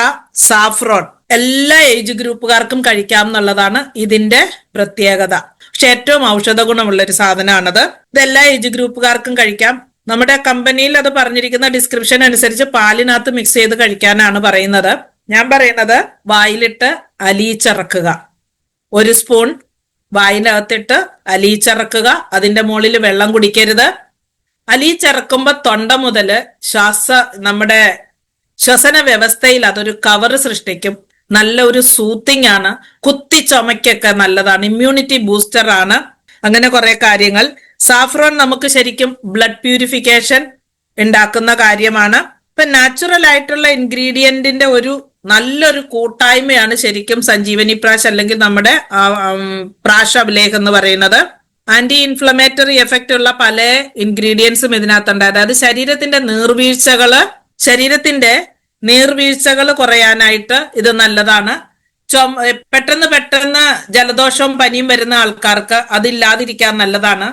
സാഫ്രോൺ. എല്ലാ ഏജ് ഗ്രൂപ്പുകാർക്കും കഴിക്കാം എന്നുള്ളതാണ് ഇതിന്റെ പ്രത്യേകത. പക്ഷെ ഏറ്റവും ഔഷധ ഗുണമുള്ള ഒരു സാധനമാണത്. ഇത് എല്ലാ ഏജ് ഗ്രൂപ്പുകാർക്കും കഴിക്കാം. നമ്മുടെ കമ്പനിയിൽ അത് പറഞ്ഞിരിക്കുന്ന ഡിസ്ക്രിപ്ഷൻ അനുസരിച്ച് പാലിനകത്ത് മിക്സ് ചെയ്ത് കഴിക്കാനാണ് പറയുന്നത്. ഞാൻ പറയുന്നത് വായിലിട്ട് അലിയിച്ചിറക്കുക. 1 സ്പൂൺ വായിനകത്തിട്ട് അലിയിച്ചിറക്കുക. അതിന്റെ മുകളിൽ വെള്ളം കുടിക്കരുത്. അലിയിച്ചിറക്കുമ്പോ തൊണ്ട മുതല് നമ്മുടെ ശ്വസന വ്യവസ്ഥയിൽ അതൊരു കവർ സൃഷ്ടിക്കും. നല്ല ഒരു സൂത്തിങ് ആണ്. കുത്തി ചുമക്കൊക്കെ നല്ലതാണ്. ഇമ്മ്യൂണിറ്റി ബൂസ്റ്റർ ആണ്. അങ്ങനെ കുറെ കാര്യങ്ങൾ. സാഫ്രോൺ നമുക്ക് ശരിക്കും ബ്ലഡ് പ്യൂരിഫിക്കേഷൻ ഉണ്ടാക്കുന്ന കാര്യമാണ്. ഇപ്പൊ നാച്ചുറൽ ആയിട്ടുള്ള ഇൻഗ്രീഡിയന്റിന്റെ ഒരു നല്ലൊരു കൂട്ടായ്മയാണ് ശരിക്കും സഞ്ജീവനി പ്രാശ് അല്ലെങ്കിൽ നമ്മുടെ പ്രാശാവലേഖ് എന്ന് പറയുന്നത്. ആന്റി ഇൻഫ്ലമേറ്ററി എഫക്റ്റ് ഉള്ള പല ഇൻഗ്രീഡിയൻസും ഇതിനകത്തുണ്ട്. അതായത് ശരീരത്തിന്റെ നീർവീഴ്ചകൾ കുറയാനായിട്ട് ഇത് നല്ലതാണ്. പെട്ടെന്ന് ജലദോഷവും പനിയും വരുന്ന ആൾക്കാർക്ക് അതില്ലാതിരിക്കാൻ നല്ലതാണ്.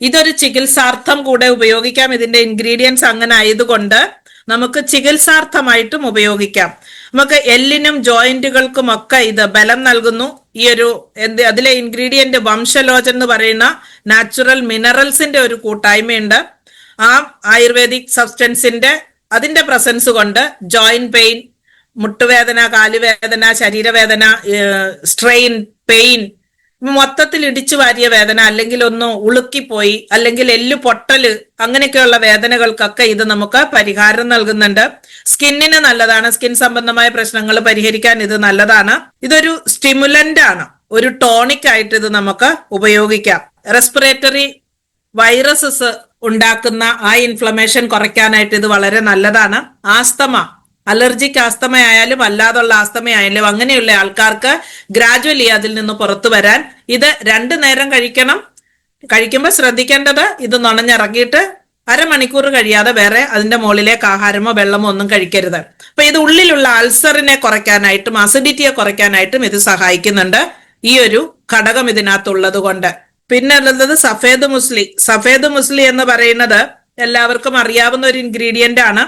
ഇതൊരു ചികിത്സാർത്ഥം കൂടെ ഉപയോഗിക്കാം. ഇതിന്റെ ഇൻഗ്രീഡിയൻസ് അങ്ങനെ ആയതുകൊണ്ട് നമുക്ക് ചികിത്സാർത്ഥമായിട്ടും ഉപയോഗിക്കാം. നമുക്ക് എല്ലിനും ജോയിന്റുകൾക്കും ഒക്കെ ഇത് ബലം നൽകുന്നു. ഈ ഒരു അതിലെ ഇൻഗ്രീഡിയന്റ് വംശലോചൻ എന്ന് പറയുന്ന നാച്ചുറൽ മിനറൽസിന്റെ ഒരു കൂട്ടായ്മയുണ്ട്. ആ ആയുർവേദിക് സബ്സ്റ്റൻസിന്റെ അതിന്റെ പ്രസൻസ് കൊണ്ട് ജോയിന്റ് പെയിൻ, മുട്ടുവേദന, കാലുവേദന, ശരീരവേദന, സ്ട്രെയിൻ, പെയിൻ, മൊത്തത്തിൽ ഇടിച്ചു വാരിയ വേദന, അല്ലെങ്കിൽ ഒന്ന് ഉളുക്കിപ്പോയി, അല്ലെങ്കിൽ എല്ലു പൊട്ടല്, അങ്ങനെയൊക്കെയുള്ള വേദനകൾക്കൊക്കെ ഇത് നമുക്ക് പരിഹാരം നൽകുന്നുണ്ട്. സ്കിന്നിന് നല്ലതാണ്. സ്കിൻ സംബന്ധമായ പ്രശ്നങ്ങൾ പരിഹരിക്കാൻ ഇത് നല്ലതാണ്. ഇതൊരു സ്റ്റിമുലന്റ് ആണ്, ഒരു ടോണിക് ആയിട്ട് ഇത് നമുക്ക് ഉപയോഗിക്കാം. റെസ്പിറേറ്ററി വൈറസസ് ഉണ്ടാക്കുന്ന ആ ഇൻഫ്ലമേഷൻ കുറയ്ക്കാനായിട്ട് ഇത് വളരെ നല്ലതാണ്. ആസ്തമ, അലർജിക്ക് ആസ്തമയായാലും അല്ലാതുള്ള ആസ്തമയായാലും അങ്ങനെയുള്ള ആൾക്കാർക്ക് ഗ്രാജുവലി അതിൽ നിന്ന് പുറത്തു വരാൻ ഇത് 2 നേരം കഴിക്കണം. കഴിക്കുമ്പോൾ ശ്രദ്ധിക്കേണ്ടത് ഇത് നുണഞ്ഞിറങ്ങിയിട്ട് അരമണിക്കൂർ കഴിയാതെ വേറെ അതിന്റെ മുകളിലേക്ക് ആഹാരമോ വെള്ളമോ ഒന്നും കഴിക്കരുത്. അപ്പൊ ഇത് ഉള്ളിലുള്ള അൾസറിനെ കുറയ്ക്കാനായിട്ടും അസിഡിറ്റിയെ കുറയ്ക്കാനായിട്ടും ഇത് സഹായിക്കുന്നുണ്ട്, ഈ ഒരു ഘടകം ഇതിനകത്തുള്ളത് കൊണ്ട്. പിന്നെ ഉള്ളത് സഫേദ് മുസ്ലി. സഫേദ് മുസ്ലി എന്ന് പറയുന്നത് എല്ലാവർക്കും അറിയാവുന്ന ഒരു ഇൻഗ്രീഡിയന്റ് ആണ്.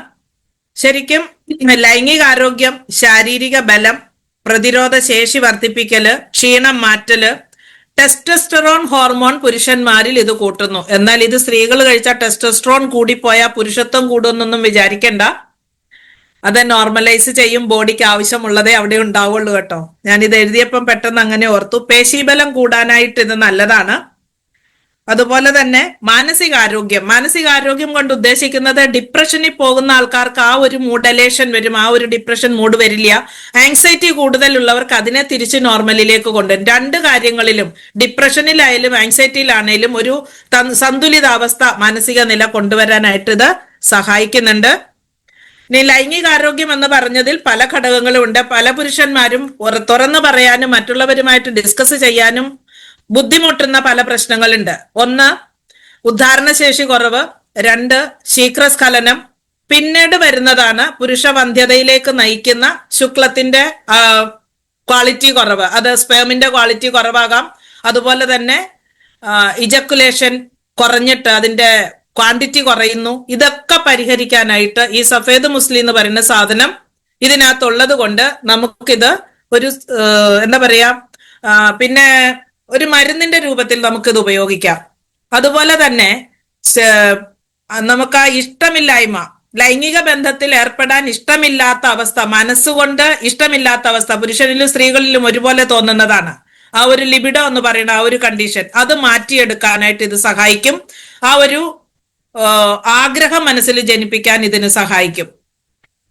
ശരിക്കും ലൈംഗികാരോഗ്യം, ശാരീരിക ബലം, പ്രതിരോധ ശേഷി വർദ്ധിപ്പിക്കല്, ക്ഷീണം മാറ്റല്, ടെസ്റ്റോസ്റ്ററോൺ ഹോർമോൺ പുരുഷന്മാരിൽ ഇത് കൂട്ടുന്നു. എന്നാൽ ഇത് സ്ത്രീകൾ കഴിച്ചാൽ ടെസ്റ്റോസ്റ്ററോൺ കൂടിപ്പോയാൽ പുരുഷത്വം കൂടുമെന്നൊന്നും വിചാരിക്കണ്ട. അത് നോർമലൈസ് ചെയ്യും, ബോഡിക്ക് ആവശ്യമുള്ളതേ അവിടെ ഉണ്ടാവുള്ളൂ കേട്ടോ. ഞാനിത് എഴുതിയപ്പം പെട്ടെന്ന് അങ്ങനെ ഓർത്തു. പേശീബലം കൂടാനായിട്ട് ഇത് നല്ലതാണ്. അതുപോലെ തന്നെ മാനസികാരോഗ്യം കൊണ്ട് ഉദ്ദേശിക്കുന്നത് ഡിപ്രഷനിൽ പോകുന്ന ആൾക്കാർക്ക് ആ ഒരു മൂഡ് എലേഷൻ വരും, ആ ഒരു ഡിപ്രഷൻ മൂഡ് വരില്ല. ആങ്സൈറ്റി കൂടുതലുള്ളവർക്ക് അതിനെ തിരിച്ച് നോർമലിലേക്ക് കൊണ്ടുവരും. 2 കാര്യങ്ങളിലും, ഡിപ്രഷനിലായാലും ആങ്സൈറ്റിയിലാണേലും ഒരു സന്തുലിതാവസ്ഥ, മാനസിക നില കൊണ്ടുവരാനായിട്ട് ഇത് സഹായിക്കുന്നുണ്ട്. ഇനി ലൈംഗികാരോഗ്യം എന്ന് പറഞ്ഞതിൽ പല ഘടകങ്ങളും ഉണ്ട്. പല പുരുഷന്മാരും തുറന്നു പറയാനും മറ്റുള്ളവരുമായിട്ട് ഡിസ്കസ് ചെയ്യാനും ബുദ്ധിമുട്ടുന്ന പല പ്രശ്നങ്ങളുണ്ട്. 1, ഉദ്ധാരണശേഷി കുറവ്. 2, ശീഘ്രസ്ഖലനം. പിന്നീട് വരുന്നതാണ് പുരുഷവന്ധ്യതയിലേക്ക് നയിക്കുന്ന ശുക്ലത്തിന്റെ ക്വാളിറ്റി കുറവ്. അത് സ്പേമിന്റെ ക്വാളിറ്റി കുറവാകാം. അതുപോലെ തന്നെ ഇജക്കുലേഷൻ കുറഞ്ഞിട്ട് അതിന്റെ ക്വാണ്ടിറ്റി കുറയുന്നു. ഇതൊക്കെ പരിഹരിക്കാനായിട്ട് ഈ സഫേദ് മുസ്ലി എന്ന് പറയുന്ന സാധനം ഇതിനകത്തുള്ളത് കൊണ്ട് നമുക്കിത് ഒരു എന്താ പറയാ, പിന്നെ ഒരു മരുന്നിന്റെ രൂപത്തിൽ നമുക്കിത് ഉപയോഗിക്കാം. അതുപോലെ തന്നെ നമുക്ക് ആ ഇഷ്ടമില്ലായ്മ, ലൈംഗിക ബന്ധത്തിൽ ഏർപ്പെടാൻ ഇഷ്ടമില്ലാത്ത അവസ്ഥ, മനസ്സുകൊണ്ട് ഇഷ്ടമില്ലാത്ത അവസ്ഥ പുരുഷനിലും സ്ത്രീകളിലും ഒരുപോലെ തോന്നുന്നതാണ്. ആ ഒരു ലിബിഡോ എന്ന് പറയുന്ന ആ ഒരു കണ്ടീഷൻ, അത് മാറ്റിയെടുക്കാനായിട്ട് ഇത് സഹായിക്കും. ആ ഒരു ആഗ്രഹം മനസ്സിൽ ജനിപ്പിക്കാൻ ഇതിന് സഹായിക്കും.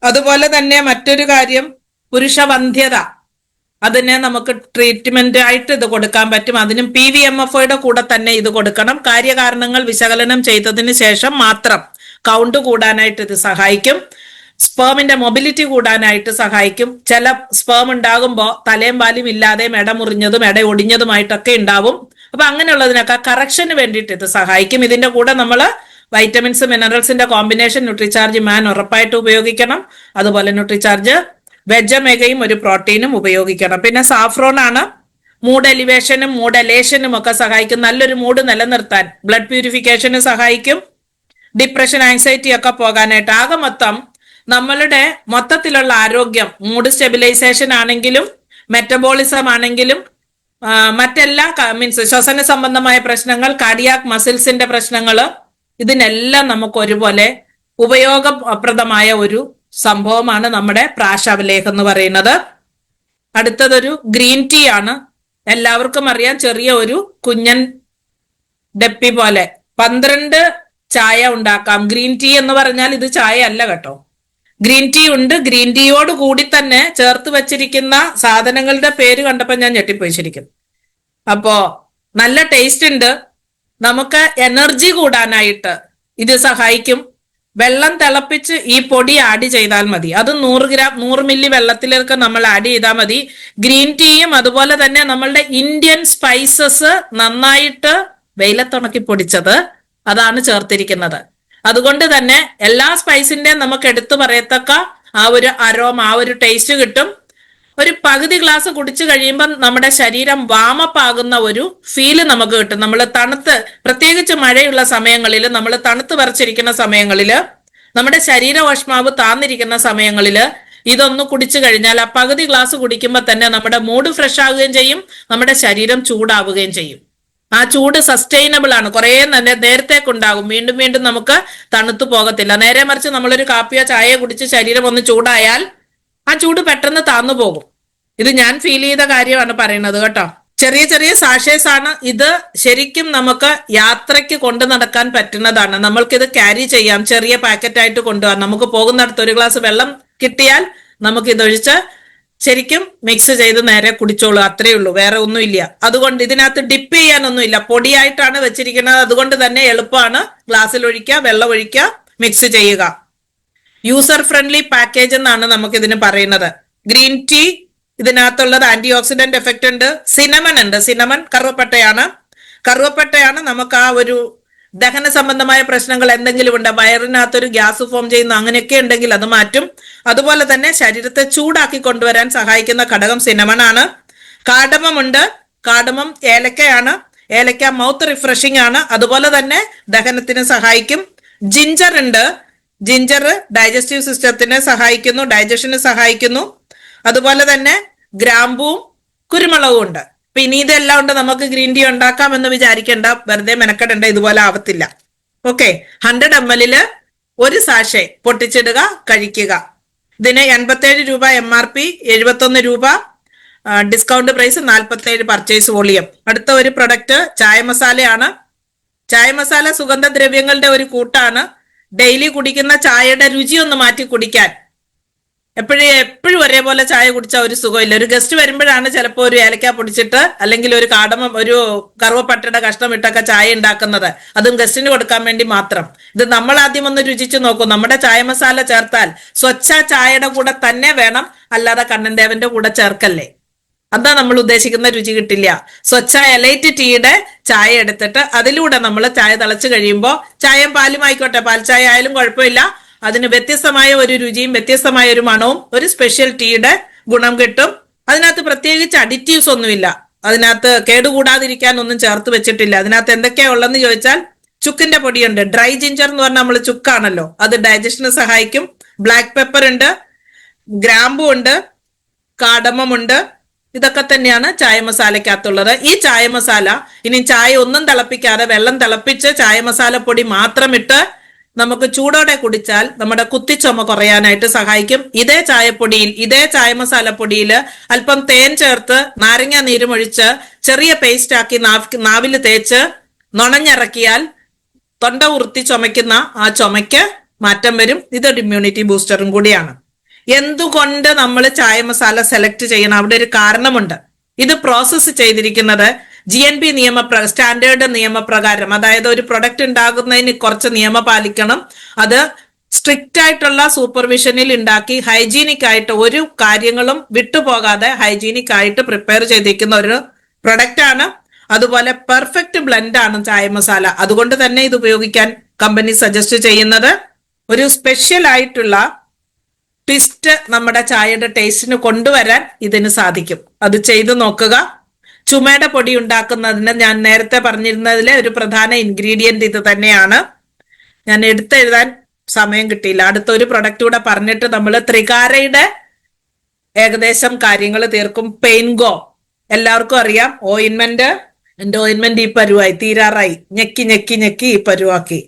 അതുപോലെ തന്നെ മറ്റൊരു കാര്യം, പുരുഷവന്ധ്യത, അതിനെ നമുക്ക് ട്രീറ്റ്മെന്റ് ആയിട്ട് ഇത് കൊടുക്കാൻ പറ്റും. അതിനും PVMFയുടെ കൂടെ തന്നെ ഇത് കൊടുക്കണം. കാര്യകാരണങ്ങൾ വിശകലനം ചെയ്തതിന് ശേഷം മാത്രം കൗണ്ട് കൂടാനായിട്ട് ഇത് സഹായിക്കും. സ്പേമിന്റെ മൊബിലിറ്റി കൂടാനായിട്ട് സഹായിക്കും. ചില സ്പേം ഉണ്ടാകുമ്പോൾ തലയും പാലും ഇല്ലാതെ ഇട മുറിഞ്ഞതും ഇട ഒടിഞ്ഞതുമായിട്ടൊക്കെ ഉണ്ടാവും. അപ്പൊ അങ്ങനെയുള്ളതിനൊക്കെ കറക്ഷന് വേണ്ടിയിട്ട് ഇത് സഹായിക്കും. ഇതിന്റെ കൂടെ നമ്മൾ വൈറ്റമിൻസ്, മിനറൽസിന്റെ കോമ്പിനേഷൻ ന്യൂട്രിചാർജ് മാൻ ഉറപ്പായിട്ട് ഉപയോഗിക്കണം. അതുപോലെ ന്യൂട്രിചാർജ് വെജ് ഒമേഗയും ഒരു പ്രോട്ടീനും ഉപയോഗിക്കണം. പിന്നെ സാഫ്രോൺ ആണ് മൂഡ് എലിവേഷനും മൂഡ് എലേഷനും ഒക്കെ സഹായിക്കും. നല്ലൊരു മൂഡ് നിലനിർത്താൻ, ബ്ലഡ് പ്യൂരിഫിക്കേഷന് സഹായിക്കും. ഡിപ്രഷൻ, ആങ്സൈറ്റി ഒക്കെ പോകാനായിട്ട്. ആകെ മൊത്തം നമ്മളുടെ മൊത്തത്തിലുള്ള ആരോഗ്യം, മൂഡ് സ്റ്റെബിലൈസേഷൻ ആണെങ്കിലും മെറ്റബോളിസം ആണെങ്കിലും മറ്റെല്ലാ മീൻസ് ശ്വസന സംബന്ധമായ പ്രശ്നങ്ങൾ, കാർഡിയാക് മസിൽസിന്റെ പ്രശ്നങ്ങൾ, ഇതിനെല്ലാം നമുക്ക് ഒരുപോലെ ഉപയോഗപ്രദമായ ഒരു സംഭവമാണ് നമ്മുടെ പ്രാശാവലേഹം എന്ന് പറയുന്നത്. അടുത്തതൊരു ഗ്രീൻ ടീ ആണ്. എല്ലാവർക്കും അറിയാം, ചെറിയ ഒരു കുഞ്ഞൻ ഡപ്പി പോലെ 12 ചായ ഉണ്ടാക്കാം. ഗ്രീൻ ടീ എന്ന് പറഞ്ഞാൽ ഇത് ചായ അല്ല കേട്ടോ. ഗ്രീൻ ടീ ഉണ്ട്. ഗ്രീൻ ടീയോട് കൂടി തന്നെ ചേർത്ത് വെച്ചിരിക്കുന്ന സാധനങ്ങളുടെ പേര് കണ്ടപ്പോൾ ഞാൻ ഞെട്ടിപ്പോയി ശരിക്കും. അപ്പോ നല്ല ടേസ്റ്റ് ഉണ്ട്. നമുക്ക് എനർജി കൂടാനായിട്ട് ഇത് സഹായിക്കും. വെള്ളം തിളപ്പിച്ച് ഈ പൊടി ആഡ് ചെയ്താൽ മതി. അത് 100 മില്ലി വെള്ളത്തിലേക്ക് നമ്മൾ ആഡ് ചെയ്താൽ മതി. ഗ്രീൻ ടീയും അതുപോലെ തന്നെ നമ്മളുടെ ഇന്ത്യൻ സ്പൈസസ് നന്നായിട്ട് വെയിലത്തുണക്കി പൊടിച്ചത് അതാണ് ചേർത്തിരിക്കുന്നത്. അതുകൊണ്ട് തന്നെ എല്ലാ സ്പൈസിന്റെയും നമുക്ക് എടുത്തു പറയത്തക്ക ആ ഒരു അരോമ, ആ ഒരു ടേസ്റ്റ് കിട്ടും. ഒരു പകുതി ഗ്ലാസ് കുടിച്ചു കഴിയുമ്പം നമ്മുടെ ശരീരം വാമപ്പാകുന്ന ഒരു ഫീല് നമുക്ക് കിട്ടും. നമ്മൾ തണുത്ത്, പ്രത്യേകിച്ച് മഴയുള്ള സമയങ്ങളിൽ, നമ്മൾ തണുത്ത് വിറച്ചിരിക്കുന്ന സമയങ്ങളിൽ, നമ്മുടെ ശരീരോഷ്മാവ് താന്നിരിക്കുന്ന സമയങ്ങളിൽ ഇതൊന്ന് കുടിച്ചു കഴിഞ്ഞാൽ ആ പകുതി ഗ്ലാസ് കുടിക്കുമ്പോൾ തന്നെ നമ്മുടെ മൂഡ് ഫ്രഷ് ആവുകയും ചെയ്യും, നമ്മുടെ ശരീരം ചൂടാവുകയും ചെയ്യും. ആ ചൂട് സസ്റ്റൈനബിൾ ആണ്, കുറെ നേരത്തേക്കുണ്ടാകും. വീണ്ടും വീണ്ടും നമുക്ക് തണുത്തു പോകത്തില്ല. നേരെ മറിച്ച് നമ്മളൊരു കാപ്പിയോ ചായയോ കുടിച്ച് ശരീരം ഒന്ന് ചൂടായാൽ ആ ചൂട് പെട്ടെന്ന് താന്നു പോകും. ഇത് ഞാൻ ഫീൽ ചെയ്ത കാര്യമാണ് പറയുന്നത് കേട്ടോ. ചെറിയ ചെറിയ സാഷേസ് ആണ് ഇത്. ശരിക്കും നമുക്ക് യാത്രയ്ക്ക് കൊണ്ടു നടക്കാൻ പറ്റുന്നതാണ്. നമ്മൾക്കിത് ക്യാരി ചെയ്യാം, ചെറിയ പാക്കറ്റ് ആയിട്ട് കൊണ്ടുപോകാം. നമുക്ക് പോകുന്നിടത്ത് ഒരു ഗ്ലാസ് വെള്ളം കിട്ടിയാൽ നമുക്ക് ഇതൊഴിച്ച് ശരിക്കും മിക്സ് ചെയ്ത് നേരെ കുടിച്ചോളൂ. അത്രേ ഉള്ളൂ, വേറെ ഒന്നുമില്ല. അതുകൊണ്ട് ഇതിനകത്ത് ഡിപ്പ് ചെയ്യാനൊന്നുമില്ല, പൊടിയായിട്ടാണ് വെച്ചിരിക്കുന്നത്. അതുകൊണ്ട് തന്നെ എളുപ്പമാണ്. ഗ്ലാസ്സിൽ ഒഴിക്കുക, വെള്ളം ഒഴിക്കുക, മിക്സ് ചെയ്യുക. യൂസർ ഫ്രണ്ട്ലി പാക്കേജ് എന്നാണ് നമുക്ക് ഇതിന് പറയുന്നത്. ഗ്രീൻ ടീ ഇതിനകത്തുള്ളത് ആന്റി ഓക്സിഡന്റ് എഫക്റ്റ് ഉണ്ട്. സിനമൺ ഉണ്ട്. സിനമൺ കറുവപ്പട്ടയാണ് നമുക്ക് ആ ഒരു ദഹന സംബന്ധമായ പ്രശ്നങ്ങൾ എന്തെങ്കിലും ഉണ്ട്, വയറിനകത്തൊരു ഗ്യാസ് ഫോം ചെയ്യുന്ന അങ്ങനെയൊക്കെ ഉണ്ടെങ്കിൽ അത് മാറ്റും. അതുപോലെ തന്നെ ശരീരത്തെ ചൂടാക്കി കൊണ്ടുവരാൻ സഹായിക്കുന്ന ഘടകം സിനമൺ ആണ്. കാർഡമം ഉണ്ട്. കാർഡമം ഏലക്കയാണ്. ഏലക്ക മൗത്ത് റിഫ്രഷിംഗ് ആണ്, അതുപോലെ തന്നെ ദഹനത്തിന് സഹായിക്കും. ജിഞ്ചർ ഉണ്ട്. ജിഞ്ചർ ഡൈജസ്റ്റീവ് സിസ്റ്റത്തിന് സഹായിക്കുന്നു, ഡൈജഷന് സഹായിക്കുന്നു. അതുപോലെ തന്നെ ഗ്രാമ്പൂവും കുരുമുളകും ഉണ്ട്. അപ്പൊ ഇനി ഇതെല്ലാം ഉണ്ട്, നമുക്ക് ഗ്രീൻ ടീ ഉണ്ടാക്കാം എന്ന് വിചാരിക്കേണ്ട, വെറുതെ മെനക്കെടേണ്ട, ഇതുപോലെ ആവത്തില്ല. ഓക്കെ, 100 ml ഒരു സാഷെ പൊട്ടിച്ചിടുക, കഴിക്കുക. ഇതിന് 87 രൂപ MRP, 71 രൂപ ഡിസ്കൗണ്ട് പ്രൈസ്, 47 പർച്ചേസ് വോളിയം. അടുത്ത ഒരു പ്രൊഡക്റ്റ് ചായ മസാലയാണ്. ചായ മസാല സുഗന്ധദ്രവ്യങ്ങളുടെ ഒരു കൂട്ടാണ്. ഡെയിലി കുടിക്കുന്ന ചായയുടെ രുചി ഒന്ന് മാറ്റി കുടിക്കാൻ. എപ്പോഴും ഒരേപോലെ ചായ കുടിച്ചാൽ ഒരു സുഖമില്ല. ഒരു ഗസ്റ്റ് വരുമ്പോഴാണ് ചിലപ്പോൾ ഒരു ഏലക്ക പൊടിച്ചിട്ട് അല്ലെങ്കിൽ ഒരു കാടമം, ഒരു കറുവപ്പട്ടയുടെ കഷ്ണം ഇട്ടൊക്കെ ചായ ഉണ്ടാക്കുന്നത്, അതും ഗസ്റ്റിന് കൊടുക്കാൻ വേണ്ടി മാത്രം. ഇത് നമ്മൾ ആദ്യം ഒന്ന് രുചിച്ചു നോക്കും. നമ്മുടെ ചായ മസാല ചേർത്താൽ സ്വച്ഛ ചായയുടെ കൂടെ തന്നെ വേണം, അല്ലാതെ കണ്ണൻദേവന്റെ കൂടെ ചേർക്കല്ലേ. അതാ നമ്മൾ ഉദ്ദേശിക്കുന്ന രുചി കിട്ടില്ല. സ്വച്ഛ എലൈറ്റ് ടീയുടെ ചായ എടുത്തിട്ട് അതിലൂടെ നമ്മൾ ചായ തിളച്ചു കഴിയുമ്പോൾ, ചായയും പാലും ആയിക്കോട്ടെ, പാൽ ചായ ആയാലും കുഴപ്പമില്ല, അതിന് വ്യത്യസ്തമായ ഒരു രുചിയും വ്യത്യസ്തമായ ഒരു മണവും ഒരു സ്പെഷ്യൽ ടീയുടെ ഗുണം കിട്ടും. അതിനകത്ത് പ്രത്യേകിച്ച് അഡിറ്റീവ്സ് ഒന്നുമില്ല. അതിനകത്ത് കേടുകൂടാതിരിക്കാൻ ഒന്നും ചേർത്ത് വെച്ചിട്ടില്ല. അതിനകത്ത് എന്തൊക്കെയാ ഉള്ളതെന്ന് ചോദിച്ചാൽ, ചുക്കിന്റെ പൊടിയുണ്ട്. ഡ്രൈ ജിഞ്ചർ എന്ന് പറഞ്ഞാൽ നമ്മൾ ചുക്കാണല്ലോ, അത് ഡൈജഷന് സഹായിക്കും. ബ്ലാക്ക് പെപ്പർ ഉണ്ട്, ഗ്രാമ്പു ഉണ്ട്, കാടമം ഉണ്ട്. ഇതൊക്കെ തന്നെയാണ് ചായ മസാലയ്ക്കകത്തുള്ളത്. ഈ ചായ മസാല ഇനി ചായ ഒന്നും തിളപ്പിക്കാതെ വെള്ളം തിളപ്പിച്ച് ചായ മസാല പൊടി മാത്രം ഇട്ട് നമുക്ക് ചൂടോടെ കുടിച്ചാൽ നമ്മുടെ കുത്തിച്ചുമ കുറയാനായിട്ട് സഹായിക്കും. ഇതേ ചായപ്പൊടിയിൽ, ഇതേ ചായ മസാല പൊടിയിൽ അല്പം തേൻ ചേർത്ത് നാരങ്ങ നീരുമൊഴിച്ച് ചെറിയ പേസ്റ്റ് ആക്കി നാവിൽ തേച്ച് നുണഞ്ഞിറക്കിയാൽ തൊണ്ട ഉറുത്തി ചുമയ്ക്കുന്ന ആ ചുമയ്ക്ക് മാറ്റം വരും. ഇതൊരു ഇമ്മ്യൂണിറ്റി ബൂസ്റ്ററും കൂടിയാണ്. എന്തുകൊണ്ട് നമ്മൾ ചായ മസാല സെലക്ട് ചെയ്യണം? അവിടെ ഒരു കാരണമുണ്ട്. ഇത് പ്രോസസ്സ് ചെയ്തിരിക്കുന്നത് GNP സ്റ്റാൻഡേർഡ് നിയമപ്രകാരം. അതായത് ഒരു പ്രൊഡക്റ്റ് ഉണ്ടാകുന്നതിന് കുറച്ച് നിയമം പാലിക്കണം. അത് സ്ട്രിക്റ്റ് ആയിട്ടുള്ള സൂപ്പർവിഷനിൽ ഉണ്ടാക്കി ഹൈജീനിക് ആയിട്ട് ഒരു കാര്യങ്ങളും വിട്ടുപോകാതെ ഹൈജീനിക് ആയിട്ട് പ്രിപ്പയർ ചെയ്തിരിക്കുന്ന ഒരു പ്രൊഡക്റ്റ് ആണ്. അതുപോലെ പെർഫെക്റ്റ് ബ്ലെൻഡ് ആണ് ചായ മസാല. അതുകൊണ്ട് തന്നെ ഇത് ഉപയോഗിക്കാൻ കമ്പനി സജസ്റ്റ് ചെയ്യുന്നത്. ഒരു സ്പെഷ്യൽ ആയിട്ടുള്ള ട്വിസ്റ്റ് നമ്മുടെ ചായയുടെ ടേസ്റ്റിന് കൊണ്ടുവരാൻ ഇതിന് സാധിക്കും. അത് ചെയ്തു നോക്കുക. ചുമയുടെ പൊടി ഉണ്ടാക്കുന്നതിന് ഞാൻ നേരത്തെ പറഞ്ഞിരുന്നതിലെ ഒരു പ്രധാന ഇൻഗ്രീഡിയന്റ് ഇത് തന്നെയാണ്. ഞാൻ എടുത്തെഴുതാൻ സമയം കിട്ടിയില്ല. അടുത്തൊരു പ്രൊഡക്റ്റ് കൂടെ പറഞ്ഞിട്ട് നമ്മൾ ത്രികാരയുടെ ഏകദേശം കാര്യങ്ങൾ തീർക്കും. പെയിൻഗോ എല്ലാവർക്കും അറിയാം. ഓയിൻമെന്റ്, എന്റെ ഓയിൻമെന്റ് ഈ പരുവായി തീരാറായി, ഞെക്കി ഞെക്കി ഞെക്കി ഈ പരുവാക്കി.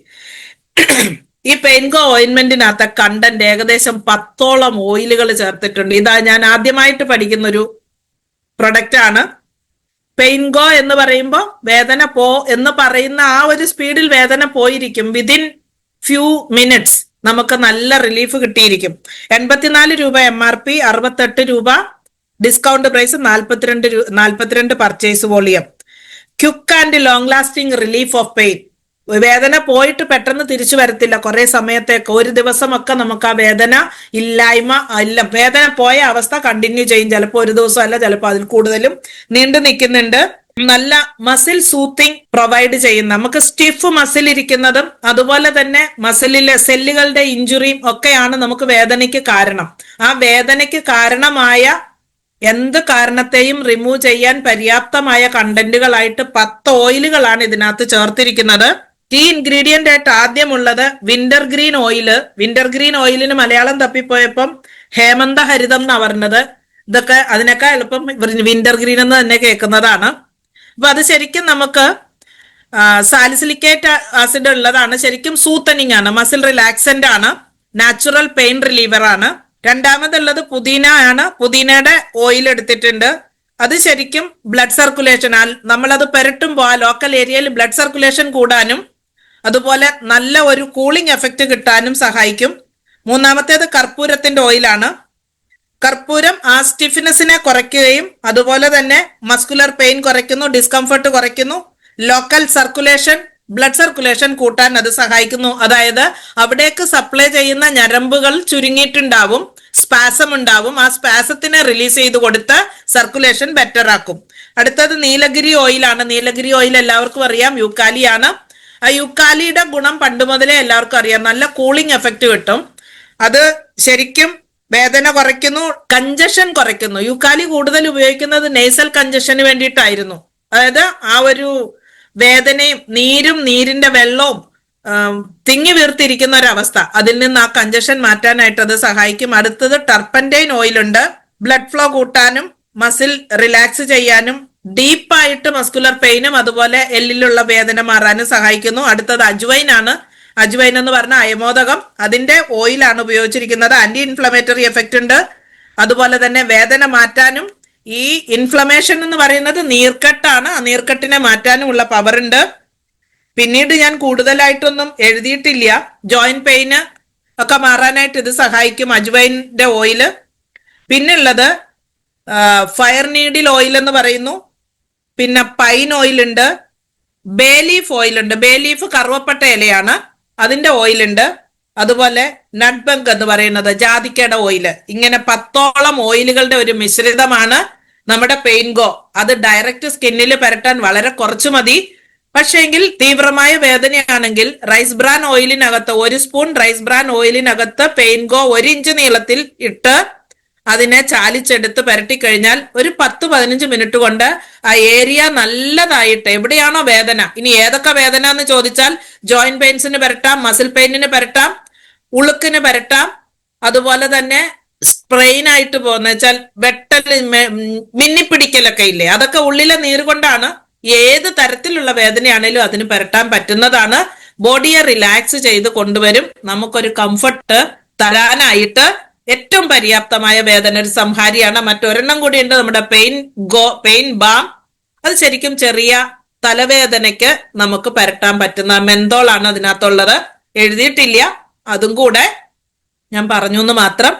ഈ പെയിൻഗോ ഓയിൻമെന്റിനകത്ത് കണ്ടന്റ് ഏകദേശം 10ഓളം ഓയിലുകൾ ചേർത്തിട്ടുണ്ട്. ഇതാ ഞാൻ ആദ്യമായിട്ട് പഠിക്കുന്ന ഒരു പ്രൊഡക്റ്റ് ആണ്. പെയിൻഗോ എന്ന് പറയുമ്പോൾ വേദന എന്ന് പറയുന്ന ആ ഒരു സ്പീഡിൽ വേദന പോയിരിക്കും. വിതിൻ ഫ്യൂ മിനിറ്റ്സ് നമുക്ക് നല്ല റിലീഫ് കിട്ടിയിരിക്കും. 84 രൂപ MRP, 68 രൂപ discount price, 42 purchase volume. Quick and long lasting relief of pain. വേദന പോയിട്ട് പെട്ടെന്ന് തിരിച്ചു വരത്തില്ല. കുറെ സമയത്തേക്ക്, ഒരു ദിവസമൊക്കെ നമുക്ക് ആ വേദന ഇല്ലായ്മ ഇല്ല. വേദന പോയ അവസ്ഥ കണ്ടിന്യൂ ചെയ്യും. ചിലപ്പോൾ ഒരു ദിവസം അല്ല, ചിലപ്പോൾ അതിൽ കൂടുതലും നീണ്ടു നിൽക്കുന്നുണ്ട്. നല്ല മസിൽ സൂത്തിങ് പ്രൊവൈഡ് ചെയ്യുന്ന, നമുക്ക് സ്റ്റിഫ് മസിൽ ഇരിക്കുന്നതും അതുപോലെ തന്നെ മസിലിലെ സെല്ലുകളുടെ ഇഞ്ചുറിയും ഒക്കെയാണ് നമുക്ക് വേദനയ്ക്ക് കാരണം. ആ വേദനയ്ക്ക് കാരണമായ എന്ത് കാരണത്തെയും റിമൂവ് ചെയ്യാൻ പര്യാപ്തമായ കണ്ടന്റുകളായിട്ട് 10 ഓയിലുകളാണ് ഇതിനകത്ത് ചേർത്തിരിക്കുന്നത്. ഈ ഇൻഗ്രീഡിയന്റ് ആയിട്ട് ആദ്യമുള്ളത് winter green oil. Winter green ഓയിലിന് മലയാളം തപ്പിപ്പോയപ്പം ഹേമന്ത ഹരിതം എന്നാ പറഞ്ഞത്. ഇതൊക്കെ അതിനൊക്കെ എളുപ്പം വിന്റർ ഗ്രീൻ എന്ന് തന്നെ കേൾക്കുന്നതാണ്. അപ്പൊ അത് ശരിക്കും നമുക്ക് സാലിസിലിക്കേറ്റ് ആസിഡ് ഉള്ളതാണ്. ശരിക്കും സൂത്തനിങ് ആണ്, മസിൽ റിലാക്സന്റ് ആണ്, നാച്ചുറൽ പെയിൻ റിലീവർ ആണ്. രണ്ടാമതുള്ളത് പുതിന ആണ്. പുതിനയുടെ ഓയിൽ എടുത്തിട്ടുണ്ട്. അത് ശരിക്കും ബ്ലഡ് സർക്കുലേഷൻ, നമ്മളത് പെരട്ടുമ്പോൾ ആ ലോക്കൽ ഏരിയയിൽ ബ്ലഡ് സർക്കുലേഷൻ കൂടാനും അതുപോലെ നല്ല ഒരു കൂളിംഗ് എഫക്റ്റ് കിട്ടാനും സഹായിക്കും. മൂന്നാമത്തേത് കർപ്പൂരത്തിന്റെ ഓയിലാണ്. കർപ്പൂരം ആ സ്റ്റിഫ്നെസ്സിനെ കുറയ്ക്കുകയും അതുപോലെ തന്നെ മസ്കുലർ പെയിൻ കുറയ്ക്കുന്നു, ഡിസ്കംഫർട്ട് കുറയ്ക്കുന്നു, ലോക്കൽ സർക്കുലേഷൻ, ബ്ലഡ് സർക്കുലേഷൻ കൂട്ടാൻ അത് സഹായിക്കുന്നു. അതായത് അവിടേക്ക് സപ്ലൈ ചെയ്യുന്ന ഞരമ്പുകൾ ചുരുങ്ങിയിട്ടുണ്ടാവും, സ്പാസം ഉണ്ടാവും. ആ സ്പാസത്തിനെ റിലീസ് ചെയ്ത് കൊടുത്ത് സർക്കുലേഷൻ ബെറ്റർ ആക്കും. അടുത്തത് നീലഗിരി ഓയിലാണ്. നീലഗിരി ഓയിൽ എല്ലാവർക്കും അറിയാം, യൂക്കാലിയാണ്. ആ യൂക്കാലിയുടെ ഗുണം പണ്ട് മുതലേ എല്ലാവർക്കും അറിയാം, നല്ല കൂളിംഗ് എഫക്റ്റ് കിട്ടും. അത് ശരിക്കും വേദന കുറയ്ക്കുന്നു, കഞ്ചഷൻ കുറയ്ക്കുന്നു. യൂക്കാലി കൂടുതൽ ഉപയോഗിക്കുന്നത് നേസൽ കഞ്ചഷന് വേണ്ടിയിട്ടായിരുന്നു. അതായത് ആ ഒരു വേദനയും നീരും നീരിന്റെ വെള്ളവും തിങ്ങി വീർത്തിരിക്കുന്ന ഒരവസ്ഥ, അതിൽ നിന്ന് ആ കഞ്ചഷൻ മാറ്റാനായിട്ട് അത് സഹായിക്കും. അടുത്തത് ടർപ്പന്റൈൻ ഓയിലുണ്ട്. ബ്ലഡ് ഫ്ലോ കൂട്ടാനും മസിൽ റിലാക്സ് ചെയ്യാനും ഡീപ്പായിട്ട് മസ്കുലർ പെയിനും അതുപോലെ എല്ലിലുള്ള വേദന മാറാനും സഹായിക്കുന്നു. അടുത്തത് അജ്വൈൻ ആണ്. അജ്വൈൻ എന്ന് പറഞ്ഞ അയമോദകം, അതിന്റെ ഓയിലാണ് ഉപയോഗിച്ചിരിക്കുന്നത്. ആന്റി ഇൻഫ്ലമേറ്ററി എഫക്റ്റ് ഉണ്ട്. അതുപോലെ തന്നെ വേദന മാറ്റാനും, ഈ ഇൻഫ്ലമേഷൻ എന്ന് പറയുന്നത് നീർക്കെട്ടാണ്, ആ നീർക്കെട്ടിനെ മാറ്റാനും ഉള്ള പവർ ഉണ്ട്. പിന്നീട് ഞാൻ കൂടുതലായിട്ടൊന്നും എഴുതിയിട്ടില്ല. ജോയിന്റ് പെയിന് ഒക്കെ മാറാനായിട്ട് ഇത് സഹായിക്കും, അജ്വൈൻ്റെ ഓയില്. പിന്നുള്ളത് ഫയർ നീഡിൽ ഓയിൽ എന്ന് പറയുന്നു. പിന്നെ പൈൻ ഓയിൽ ഉണ്ട്, ബേ ലീഫ് ഓയിൽ ഉണ്ട്. ബേ ലീഫ് കറുവപ്പട്ട ഇലയാണ്, അതിന്റെ ഓയിലുണ്ട്. അതുപോലെ നട്ബങ്ക് എന്ന് പറയുന്നത് ജാതിക്കയുടെ ഓയില്. ഇങ്ങനെ 10ഓളം ഓയിലുകളുടെ ഒരു മിശ്രിതമാണ് നമ്മുടെ പെയിൻഗോ. അത് ഡയറക്റ്റ് സ്കിന്നിൽ പുരട്ടാൻ വളരെ കുറച്ചു മതി. പക്ഷേങ്കിൽ തീവ്രമായ വേദനയാണെങ്കിൽ റൈസ് ബ്രാൻ ഓയിലിനകത്ത് 1 സ്പൂൺ റൈസ് ബ്രാൻ ഓയിലിനകത്ത് പെയിൻഗോ 1 ഇഞ്ച് നീളത്തിൽ ഇട്ട് അതിനെ ചാലിച്ചെടുത്ത് പുരട്ടിക്കഴിഞ്ഞാൽ ഒരു 10-15 മിനിറ്റ് കൊണ്ട് ആ ഏരിയ നല്ലതായിട്ട്, എവിടെയാണോ വേദന, ഇനി ഏതൊക്കെ വേദന എന്ന് ചോദിച്ചാൽ ജോയിന്റ് പെയിൻസിന് പുരട്ടാം, മസിൽ പെയിനിന് പുരട്ടാം, ഉളുക്കിന് പുരട്ടാം. അതുപോലെ തന്നെ സ്പ്രെയിൻ ആയിട്ട് പോകുന്ന വെച്ചാൽ വെട്ടൽ, മിന്നിപ്പിടിക്കലൊക്കെ ഇല്ലേ, അതൊക്കെ ഉള്ളിലെ നീര് കൊണ്ടാണ്. ഏത് തരത്തിലുള്ള വേദനയാണേലും അതിന് പുരട്ടാൻ പറ്റുന്നതാണ്. ബോഡിയെ റിലാക്സ് ചെയ്ത് കൊണ്ടുവരും. നമുക്കൊരു കംഫർട്ട് തരാനായിട്ട് ഏറ്റവും പര്യാപ്തമായ വേദന ഒരു സംഹാരിയാണ്. മറ്റൊരെണ്ണം കൂടിയുണ്ട്, നമ്മുടെ പെയിൻ ബാം. അത് ശരിക്കും ചെറിയ തലവേദനയ്ക്ക് നമുക്ക് പുരട്ടാൻ പറ്റുന്ന മെന്തോളാണ് അതിനകത്തുള്ളത്. എഴുതിയിട്ടില്ല, അതും കൂടെ ഞാൻ പറഞ്ഞു എന്ന് മാത്രം.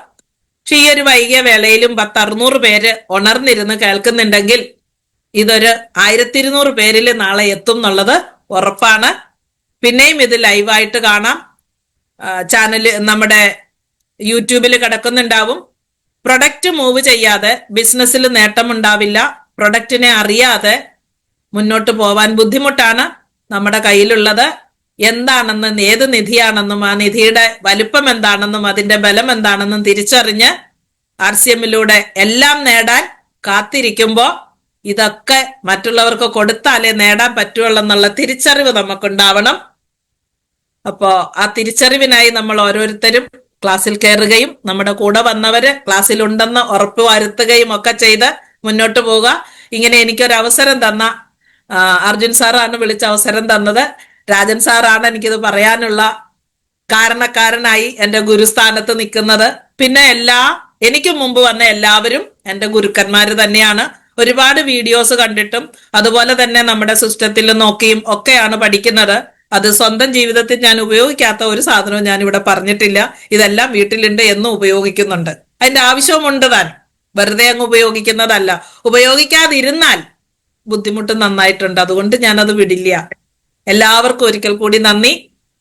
പക്ഷെ ഈ ഒരു വൈകിയ വേളയിലും 1000-600 പേര് ഉണർന്നിരുന്ന് കേൾക്കുന്നുണ്ടെങ്കിൽ ഇതൊരു 1200 പേരിൽ നാളെ എത്തും എന്നുള്ളത് ഉറപ്പാണ്. പിന്നെയും ഇത് ലൈവായിട്ട് കാണാം. ചാനല് നമ്മുടെ യൂട്യൂബിൽ കിടക്കുന്നുണ്ടാവും. പ്രൊഡക്റ്റ് മൂവ് ചെയ്യാതെ ബിസിനസ്സിൽ നേട്ടമുണ്ടാവില്ല. പ്രൊഡക്റ്റിനെ അറിയാതെ മുന്നോട്ട് പോവാൻ ബുദ്ധിമുട്ടാണ്. നമ്മുടെ കയ്യിലുള്ളത് എന്താണെന്നും ഏത് നിധിയാണെന്നും ആ നിധിയുടെ വലിപ്പം എന്താണെന്നും അതിന്റെ ബലം എന്താണെന്നും തിരിച്ചറിഞ്ഞ് RCMലൂടെ എല്ലാം നേടാൻ കാത്തിരിക്കുമ്പോ ഇതൊക്കെ മറ്റുള്ളവർക്ക് കൊടുത്താലേ നേടാൻ പറ്റുള്ളൂ എന്നുള്ള തിരിച്ചറിവ് നമുക്കുണ്ടാവണം. അപ്പോ ആ തിരിച്ചറിവിനായി നമ്മൾ ഓരോരുത്തരും ക്ലാസ്സിൽ കയറുകയും നമ്മുടെ കൂടെ വന്നവര് ക്ലാസ്സിലുണ്ടെന്ന് ഉറപ്പ് വരുത്തുകയും ഒക്കെ ചെയ്ത് മുന്നോട്ട് പോവുക. ഇങ്ങനെ എനിക്കൊരു അവസരം തന്ന അർജുൻ സാറാണ് വിളിച്ച അവസരം തന്നത്. രാജൻ സാറാണ് എനിക്കിത് പറയാനുള്ള കാരണക്കാരനായി എൻ്റെ ഗുരുസ്ഥാനത്ത് നിൽക്കുന്നത്. പിന്നെ എനിക്ക് മുമ്പ് വന്ന എല്ലാവരും എൻ്റെ ഗുരുക്കന്മാര് തന്നെയാണ്. ഒരുപാട് വീഡിയോസ് കണ്ടിട്ടും അതുപോലെ തന്നെ നമ്മുടെ സിസ്റ്റത്തിൽ നോക്കിയും ഒക്കെയാണ് പഠിക്കുന്നത്. അത് സ്വന്തം ജീവിതത്തിൽ ഞാൻ ഉപയോഗിക്കാത്ത ഒരു സാധനവും ഞാൻ ഇവിടെ പറഞ്ഞിട്ടില്ല. ഇതെല്ലാം വീട്ടിലുണ്ട്, എന്നും ഉപയോഗിക്കുന്നുണ്ട്. അതിന്റെ ആവശ്യമുണ്ട് താൻ, വെറുതെ അങ്ങ് ഉപയോഗിക്കുന്നതല്ല. ഉപയോഗിക്കാതിരുന്നാൽ ബുദ്ധിമുട്ട് നന്നായിട്ടുണ്ട്. അതുകൊണ്ട് ഞാനത് വിടില്ല. എല്ലാവർക്കും ഒരിക്കൽ കൂടി നന്ദി.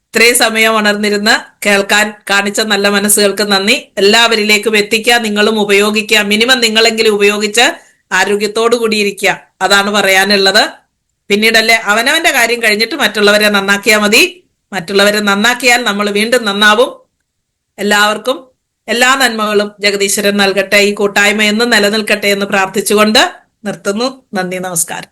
ഇത്രയും സമയം ഉണർന്നിരുന്ന് കേൾക്കാൻ കാണിച്ച നല്ല മനസ്സുകൾക്ക് നന്ദി. എല്ലാവരിലേക്കും എത്തിക്കുക, നിങ്ങളും ഉപയോഗിക്കുക. മിനിമം നിങ്ങളെങ്കിലും ഉപയോഗിച്ച് ആരോഗ്യത്തോടു കൂടിയിരിക്കുക. അതാണ് പറയാനുള്ളത്. പിന്നീടല്ലേ അവനവന്റെ കാര്യം കഴിഞ്ഞിട്ട് മറ്റുള്ളവരെ നന്നാക്കിയാൽ മതി. മറ്റുള്ളവരെ നന്നാക്കിയാൽ നമ്മൾ വീണ്ടും നന്നാവും. എല്ലാവർക്കും എല്ലാ നന്മകളും ജഗദീശ്വരൻ നൽകട്ടെ. ഈ കൂട്ടായ്മ എന്നും നിലനിൽക്കട്ടെ എന്ന് പ്രാർത്ഥിച്ചുകൊണ്ട് നിർത്തുന്നു. നന്ദി, നമസ്കാരം.